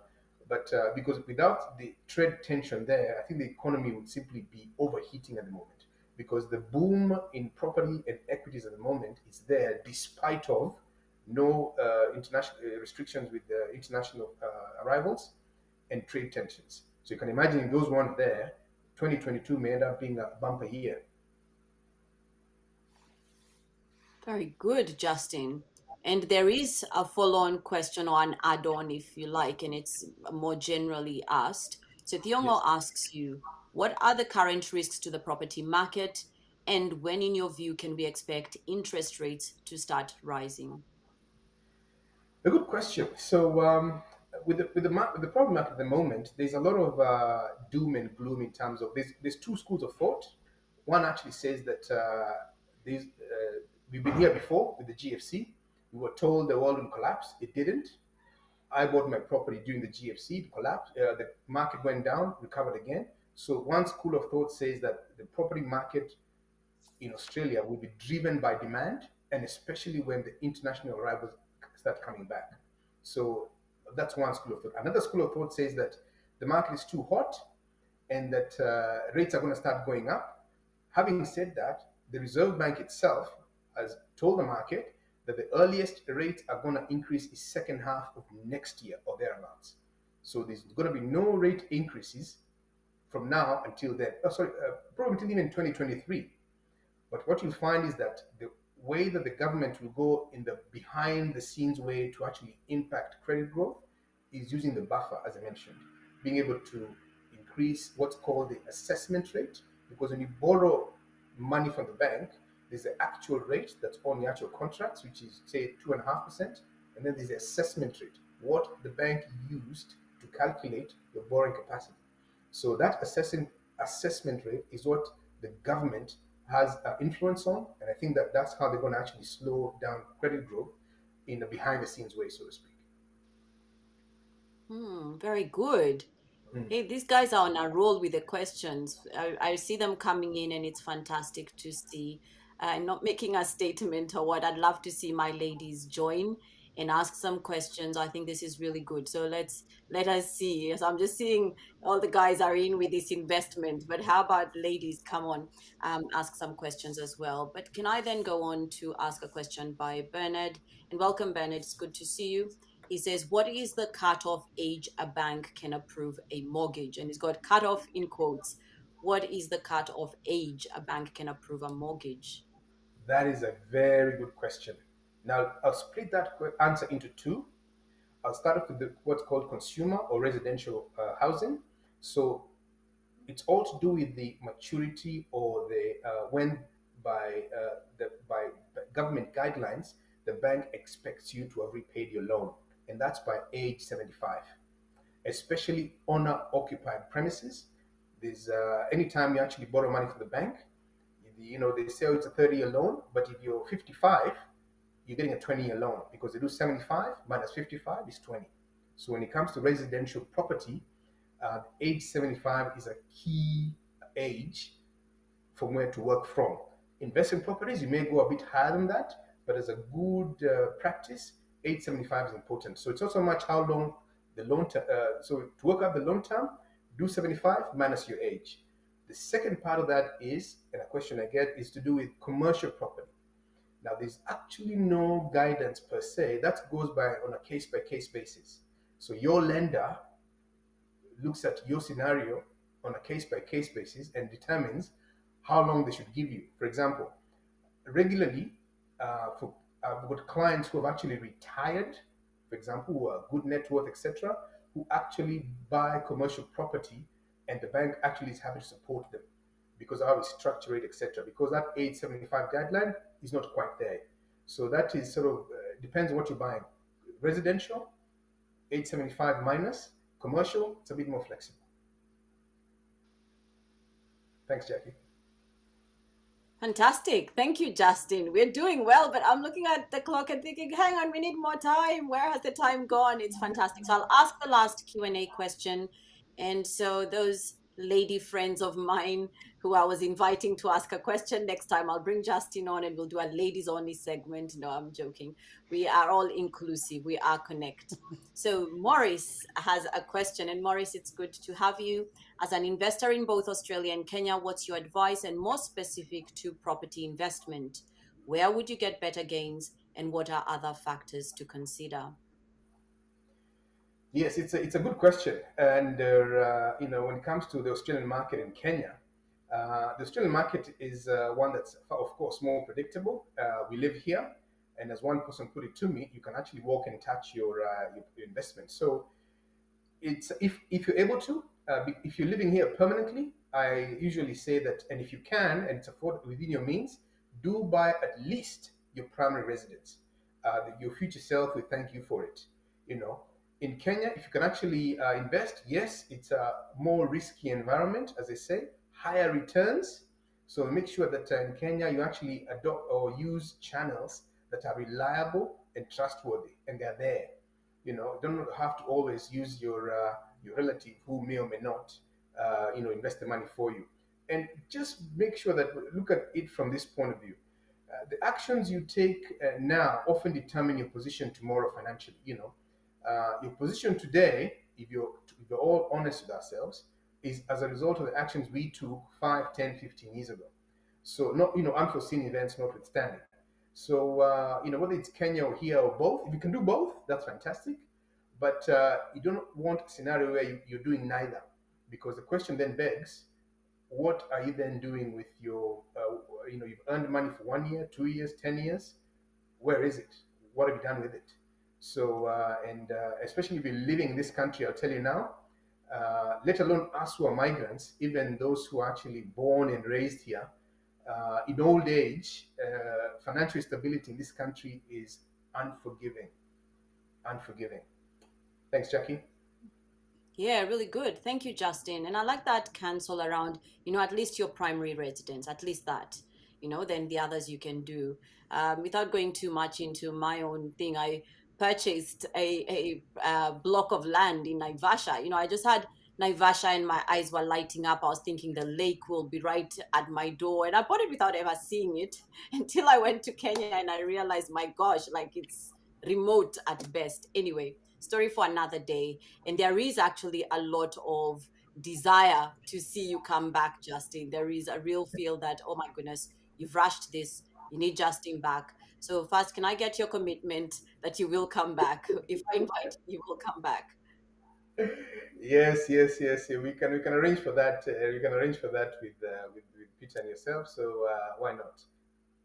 But because without the trade tension there, I think the economy would simply be overheating at the moment. Because the boom in property and equities at the moment is there, despite of no international restrictions with international arrivals and trade tensions. So you can imagine if those weren't there, 2022 may end up being a bumper year. Very good, Justin. And there is a follow-on question or an add-on, if you like, and it's more generally asked. So Thiongo asks you, what are the current risks to the property market, and when, in your view, can we expect interest rates to start rising? A good question. So with the problem at the moment, there's a lot of doom and gloom in terms of there's two schools of thought. One actually says that we've been here before with the GFC. We were told the world would collapse. It didn't. I bought my property during the GFC, it collapsed, the market went down, recovered again. So one school of thought says that the property market in Australia will be driven by demand, and especially when the international arrivals start coming back. So that's one school of thought. Another school of thought says that the market is too hot and that rates are going to start going up. Having said that, the Reserve Bank itself has told the market that the earliest rates are going to increase is second half of next year or thereabouts. So there's going to be no rate increases from now until then. Probably until even 2023. But what you'll find is that the way that the government will go in the behind the scenes way to actually impact credit growth is using the buffer, as I mentioned, being able to increase what's called the assessment rate, because when you borrow money from the bank, there's the actual rate that's on the actual contracts, which is say 2.5%, and then there's the assessment rate, what the bank used to calculate your borrowing capacity. So that assessment rate is what the government has influence on, and I think that that's how they're going to actually slow down credit growth in a behind-the-scenes way, so to speak. Very good. Hey, these guys are on a roll with the questions. I see them coming in, and it's fantastic to see. Not making a statement or what. I'd love to see my ladies join and ask some questions. I think this is really good. So let us see. So I'm just seeing all the guys are in with this investment, but how about ladies? Come on, ask some questions as well. But can I then go on to ask a question by Bernard? And welcome, Bernard. It's good to see you. He says, what is the cutoff age a bank can approve a mortgage? And he's got cutoff in quotes. What is the cutoff age a bank can approve a mortgage? That is a very good question. Now, I'll split that answer into two. I'll start off with what's called consumer or residential housing. So it's all to do with the maturity or the when by government guidelines the bank expects you to have repaid your loan, and that's by age 75. Especially owner occupied premises. There's anytime you actually borrow money from the bank, they say it's a 30-year loan, but if you're 55, you're getting a 20-year loan because they do 75 minus 55 is 20. So when it comes to residential property, age 75 is a key age from where to work from. Investment properties, you may go a bit higher than that, but as a good practice, age 75 is important. So it's also much how long the loan so to work out the loan term, do 75 minus your age. The second part of that is, and a question I get, is to do with commercial property. Now, there's actually no guidance per se. That goes by on a case-by-case basis. So your lender looks at your scenario on a case-by-case basis and determines how long they should give you. For example, regularly, I've got clients who have actually retired, for example, who are good net worth, etc., who actually buy commercial property, and the bank actually is happy to support them because of how we structure it, etc. Because that age 75 guideline is not quite there. So that is sort of depends on what you're buying. Residential, age 75 minus. Commercial, it's a bit more flexible. Thanks, Jackie. Fantastic. Thank you, Justin. We're doing well, but I'm looking at the clock and thinking, hang on, we need more time. Where has the time gone? It's fantastic. So I'll ask the last Q&A question. And so those lady friends of mine who I was inviting to ask a question, next time I'll bring Justin on and we'll do a ladies only segment. No, I'm joking. We are all inclusive. We are Konect. So Maurice has a question, and Maurice, it's good to have you. As an investor in both Australia and Kenya, what's your advice, and more specific to property investment? Where would you get better gains, and what are other factors to consider? Yes, it's a good question, and when it comes to the Australian market in Kenya, the Australian market is one that's of course more predictable. We live here, and as one person put it to me, you can actually walk and touch your investment. So it's if you're able to, if you're living here permanently, I usually say that, and if you can, and it's affordable within your means, do buy at least your primary residence. Your future self will thank you for it. In Kenya, if you can actually invest, yes, it's a more risky environment, as I say, higher returns. So make sure that in Kenya, you actually adopt or use channels that are reliable and trustworthy, and they're there. Don't have to always use your relative who may or may not, invest the money for you. And just make sure that look at it from this point of view. The actions you take now often determine your position tomorrow financially. Your position today, if you're all honest with ourselves, is as a result of the actions we took 5, 10, 15 years ago. So not unforeseen events notwithstanding. So whether it's Kenya or here or both, if you can do both, that's fantastic. But you don't want a scenario where you're doing neither, because the question then begs, what are you then doing with your, you've earned money for 1 year, 2 years, 10 years. Where is it? What have you done with it? So, and especially if you're living in this country, I'll tell you now, let alone us who are migrants, even those who are actually born and raised here, in old age, financial stability in this country is unforgiving. Unforgiving. Thanks, Jackie. Yeah, really good. Thank you, Justin. And I like that cancel around, at least your primary residence, at least that, then the others you can do. Without going too much into my own thing, I purchased a block of land in Naivasha. I just had Naivasha and my eyes were lighting up. I was thinking the lake will be right at my door. And I bought it without ever seeing it until I went to Kenya and I realized, my gosh, like it's remote at best. Anyway, story for another day. And there is actually a lot of desire to see you come back, Justin. There is a real feel that, oh my goodness, you've rushed this. You need Justin back. So first, can I get your commitment that you will come back? If I invite you, you will come back. Yes, yes, yes. Yeah, we can arrange for that. We can arrange for that with Peter and yourself. So why not?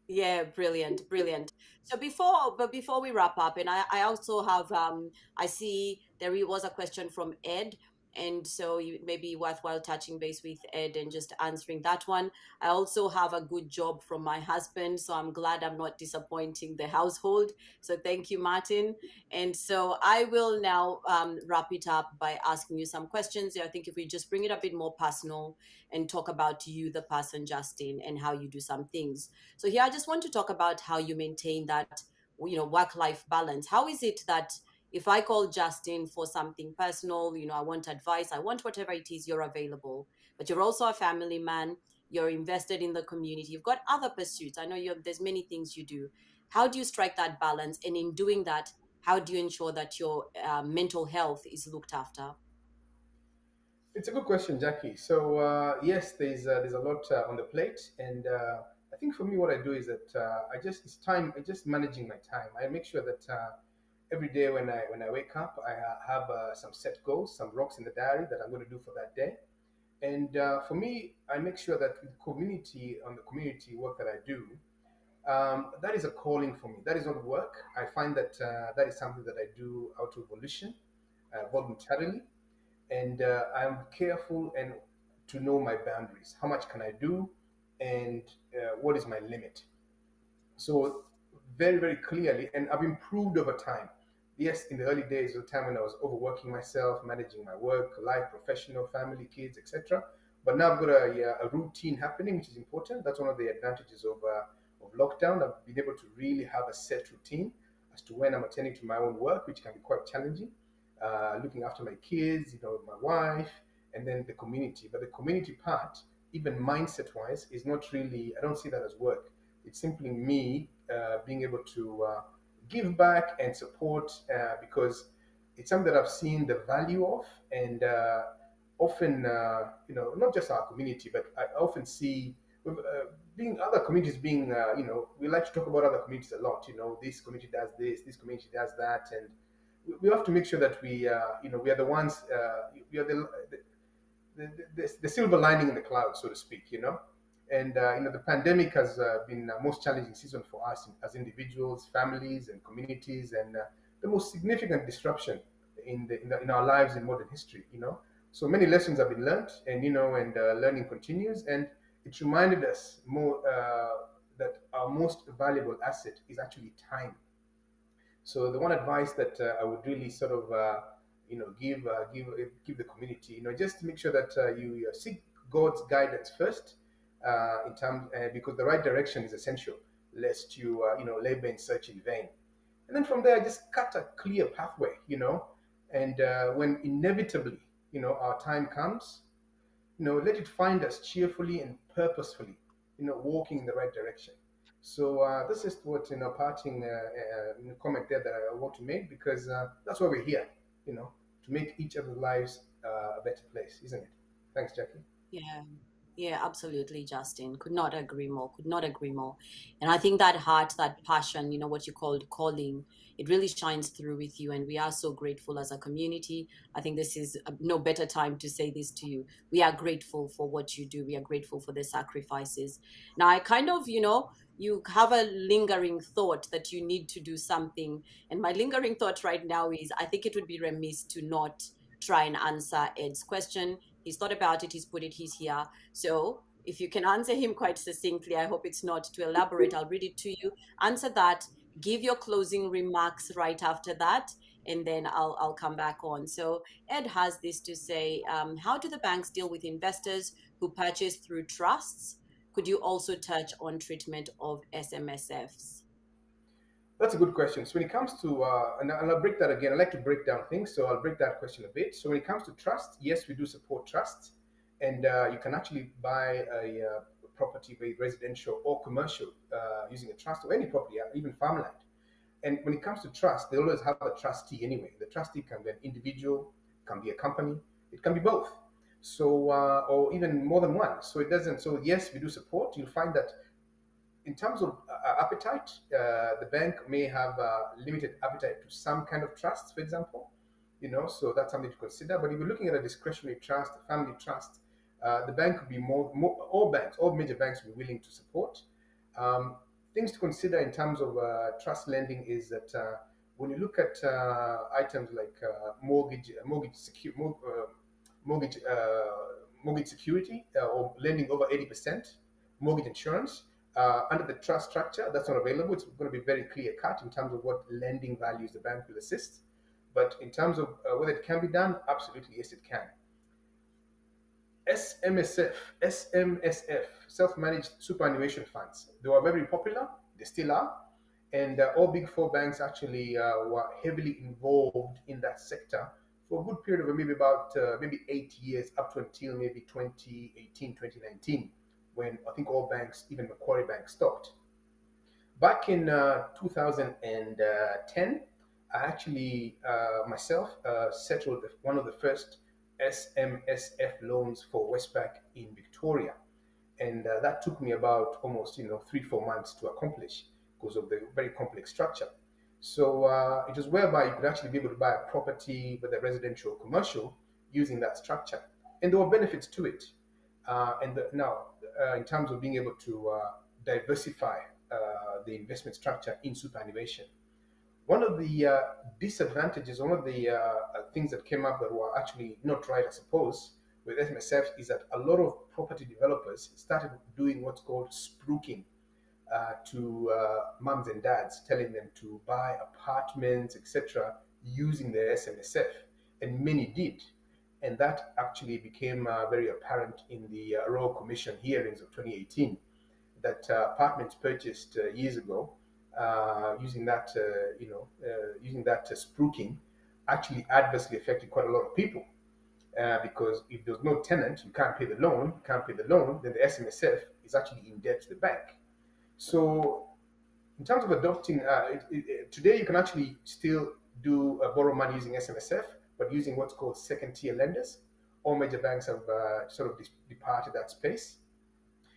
Yeah, brilliant, brilliant. So before we wrap up, and I also have I see there was a question from Ed, and so you may be worthwhile touching base with Ed and just answering that one. I also have a good job from my husband, so I'm glad I'm not disappointing the household. So thank you, Martin. And so I will now wrap it up by asking you some questions. I think if we just bring it a bit more personal and talk about you, the person, Justin, and how you do some things. So here I just want to talk about how you maintain that, work-life balance. How is it that if I call Justin for something personal, I want advice, I want whatever it is, you're available, but you're also a family man, you're invested in the community, you've got other pursuits. I know there's many things you do. How do you strike that balance? And in doing that, how do you ensure that your mental health is looked after? It's a good question, Jackie. So yes, there's a lot on the plate, and I think for me, what I do is that it's time. I just managing my time. I make sure that every day when I wake up, I have some set goals, some rocks in the diary that I'm going to do for that day. And for me, I make sure that the community work that I do, that is a calling for me. That is not work. I find that that is something that I do out of volition, voluntarily, and I'm careful and to know my boundaries. How much can I do, and what is my limit? So very, very clearly, and I've improved over time. Yes, in the early days, the time when I was overworking myself, managing my work, life, professional, family, kids, etc. But now I've got a routine happening, which is important. That's one of the advantages of lockdown. I've been able to really have a set routine as to when I'm attending to my own work, which can be quite challenging. Looking after my kids, my wife, and then the community. But the community part, even mindset-wise, is not really. I don't see that as work. It's simply me being able to give back and support because it's something that I've seen the value of, and often, not just our community, but I often see being other communities being, we like to talk about other communities a lot. This community does this community does that, and we have to make sure that we are the ones, we are the silver lining in the cloud, so to speak. And the pandemic has been the most challenging season for us as individuals, families, and communities, and the most significant disruption in our lives in modern history. So many lessons have been learned, and learning continues, and it reminded us more that our most valuable asset is actually time. So the one advice that I would really sort of give the community, just to make sure that you seek God's guidance first, in terms because the right direction is essential, lest you labor and search in vain. And then from there, I just cut a clear pathway, and when inevitably, our time comes, let it find us cheerfully and purposefully, walking in the right direction. So this is what, parting comment there that I want to make, because that's why we're here, to make each other's lives a better place, isn't it? Thanks, Jackie. Yeah. Yeah, absolutely, Justin. Could not agree more. Could not agree more. And I think that heart, that passion, what you called calling, it really shines through with you. And we are so grateful as a community. I think this is no better time to say this to you. We are grateful for what you do. We are grateful for the sacrifices. Now, I kind of, you have a lingering thought that you need to do something. And my lingering thought right now is I think it would be remiss to not try and answer Ed's question. He's thought about it, he's here. So if you can answer him quite succinctly, I hope it's not too elaborate. I'll read it to you. Answer that, give your closing remarks right after that, and then I'll come back on. So Ed has this to say, how do the banks deal with investors who purchase through trusts? Could you also touch on treatment of SMSFs? That's a good question. So when it comes to, and I'll break that again. I like to break down things, so I'll break that question a bit. So when it comes to trust, yes, we do support trust, and you can actually buy a property, be it residential or commercial, using a trust, or any property, even farmland. And when it comes to trust, they always have a trustee anyway. The trustee can be an individual, can be a company, it can be both. So, or even more than one. So it doesn't. So yes, we do support. You'll find that in terms of appetite, the bank may have limited appetite to some kind of trusts, for example. So that's something to consider. But if you're looking at a discretionary trust, a family trust, the bank would be all major banks will be willing to support. Things to consider in terms of trust lending is that when you look at items like mortgage security, or lending over 80%, mortgage insurance, under the trust structure, that's not available. It's going to be very clear cut in terms of what lending values the bank will assist. But in terms of whether it can be done, absolutely, yes, it can. SMSF, self-managed superannuation funds. They were very popular. They still are. And all big four banks actually were heavily involved in that sector for a good period of maybe 8 years, up to until maybe 2018, 2019, when I think all banks, even Macquarie Bank, stopped. Back in 2010, I actually myself settled one of the first SMSF loans for Westpac in Victoria, and that took me about almost 3-4 months to accomplish because of the very complex structure. So it was whereby you could actually be able to buy a property, whether residential or commercial, using that structure, and there were benefits to it. Now, in terms of being able to diversify the investment structure in superannuation, one of the disadvantages, one of the things that came up that were actually not right, I suppose, with SMSF is that a lot of property developers started doing what's called spruiking to mums and dads, telling them to buy apartments, etc., using their SMSF, and many did. And that actually became very apparent in the Royal Commission hearings of 2018, that apartments purchased years ago using that spruiking actually adversely affected quite a lot of people. Because if there's no tenant, you can't pay the loan. Then the SMSF is actually in debt to the bank. So, in terms of adopting, today you can actually still borrow money using SMSF, but using what's called second-tier lenders. All major banks have sort of departed that space.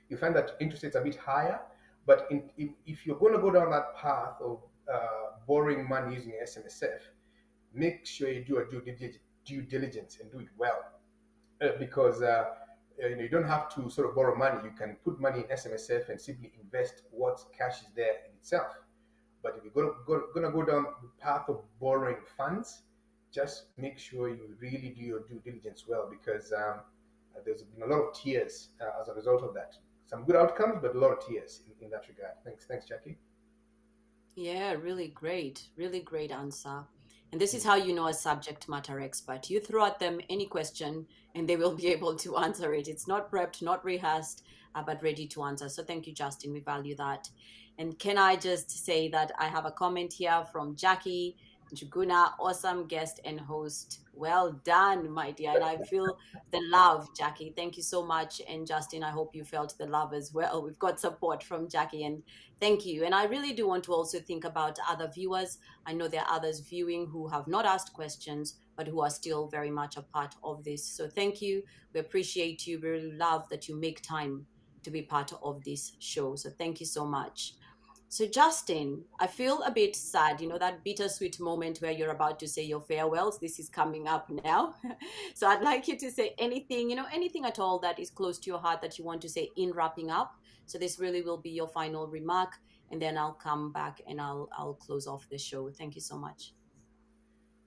You find that interest rates are a bit higher, but if you're going to go down that path of borrowing money using SMSF, make sure you do a due diligence and do it well, because you don't have to sort of borrow money. You can put money in SMSF and simply invest what cash is there in itself. But if you're going to go down the path of borrowing funds, just make sure you really do your due diligence well, because there's been a lot of tears as a result of that. Some good outcomes, but a lot of tears in that regard. Thanks, Jackie. Yeah, really great answer. And this is how you know a subject matter expert. You throw at them any question and they will be able to answer it. It's not prepped, not rehearsed. but ready to answer. So thank you, Justin. We value that. And can I just say that I have a comment here from Jackie Njuguna, awesome guest and host. Well done, my dear. And I feel the love, Jackie. Thank you so much. And Justin, I hope you felt the love as well. We've got support from Jackie, and thank you. And I really do want to also think about other viewers. I know there are others viewing who have not asked questions, but who are still very much a part of this. So thank you. We appreciate you. We really love that you make time to be part of this show. So thank you so much. So Justin, I feel a bit sad, that bittersweet moment where you're about to say your farewells. This is coming up now. So I'd like you to say anything, anything at all that is close to your heart that you want to say in wrapping up. So this really will be your final remark, and then I'll come back and I'll close off the show. Thank you so much.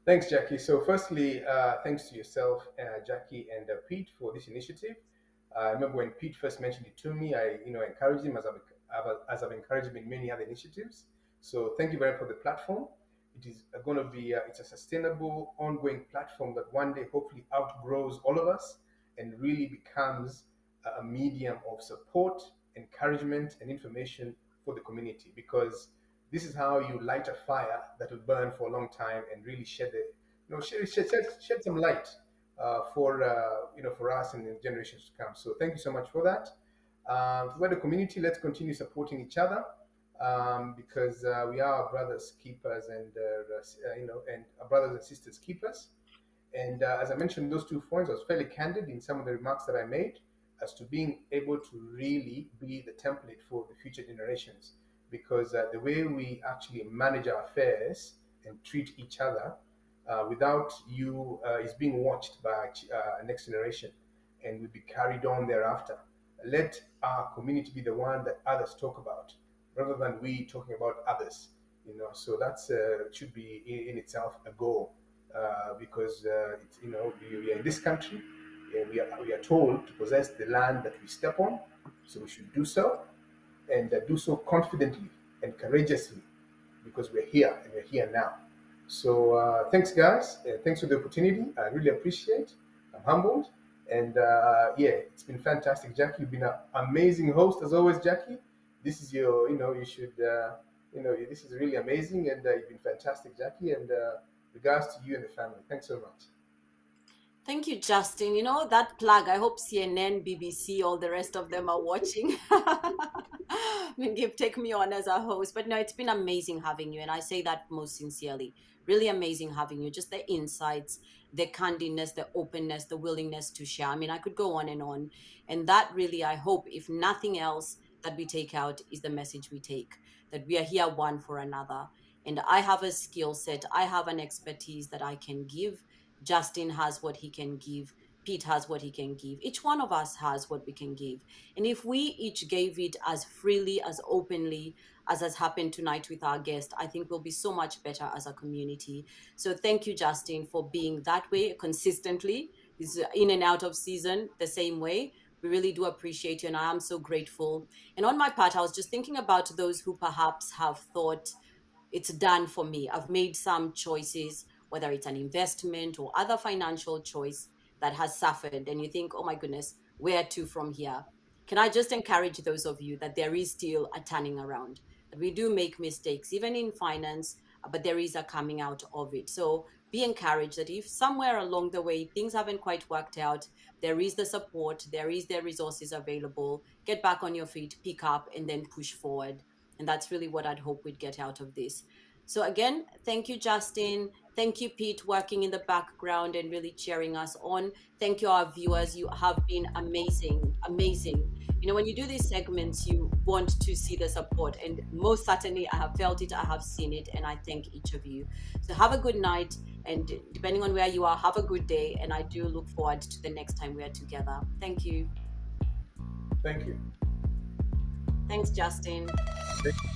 Thanks, Jackie. So, firstly, thanks to yourself, Jackie, and Pete for this initiative. I remember when Pete first mentioned it to me, I encouraged him as I've encouraged him in many other initiatives. So, thank you very much for the platform. It is going to be it's a sustainable, ongoing platform that one day hopefully outgrows all of us and really becomes a medium of support, encouragement, and information for the community, because this is how you light a fire that will burn for a long time and really shed some light for us and the generations to come. So thank you so much for that. For the community, let's continue supporting each other, because we are our brothers keepers, and and our brothers and sisters keepers. And as I mentioned, those 2 points, I was fairly candid in some of the remarks that I made as to being able to really be the template for the future generations, because the way we actually manage our affairs and treat each other without you is being watched by next generation and will be carried on thereafter. Let our community be the one that others talk about, rather than we talking about others. So that's should be in itself a goal, because we are in this country, and we are told to possess the land that we step on, so we should do so, and do so confidently and courageously, because we're here and we're here now. So thanks, guys, and thanks for the opportunity. I really appreciate. I'm humbled, and it's been fantastic. Jackie, you've been an amazing host as always. Jackie, this is your, you should, this is really amazing, and you've been fantastic, Jackie. And regards to you and the family. Thanks so much. Thank you, Justin. That plug, I hope CNN, BBC, all the rest of them are watching. Take me on as a host. But no, it's been amazing having you. And I say that most sincerely. Really amazing having you. Just the insights, the candidness, the openness, the willingness to share. I could go on. And that really, I hope, if nothing else, that we take out is the message we take, that we are here one for another. And I have a skill set. I have an expertise that I can give. Justin has what he can give. Pete has what he can give. Each one of us has what we can give. And if we each gave it as freely, as openly as has happened tonight with our guest, I think we'll be so much better as a community. So thank you, Justin, for being that way consistently. It's in and out of season the same way. We really do appreciate you, and I am so grateful. And on my part, I was just thinking about those who perhaps have thought, it's done for me. I've made some choices, whether it's an investment or other financial choice that has suffered, and you think, oh my goodness, where to from here? Can I just encourage those of you that there is still a turning around, that we do make mistakes, even in finance, but there is a coming out of it. So be encouraged that if somewhere along the way things haven't quite worked out, there is the support, there is the resources available. Get back on your feet, pick up, and then push forward. And that's really what I'd hope we'd get out of this. So again, thank you, Justin. Thank you, Pete, working in the background and really cheering us on. Thank you, our viewers. You have been amazing, amazing. When you do these segments, you want to see the support. And most certainly, I have felt it, I have seen it, and I thank each of you. So have a good night. And depending on where you are, have a good day. And I do look forward to the next time we are together. Thank you. Thank you. Thanks, Justin. Thank you.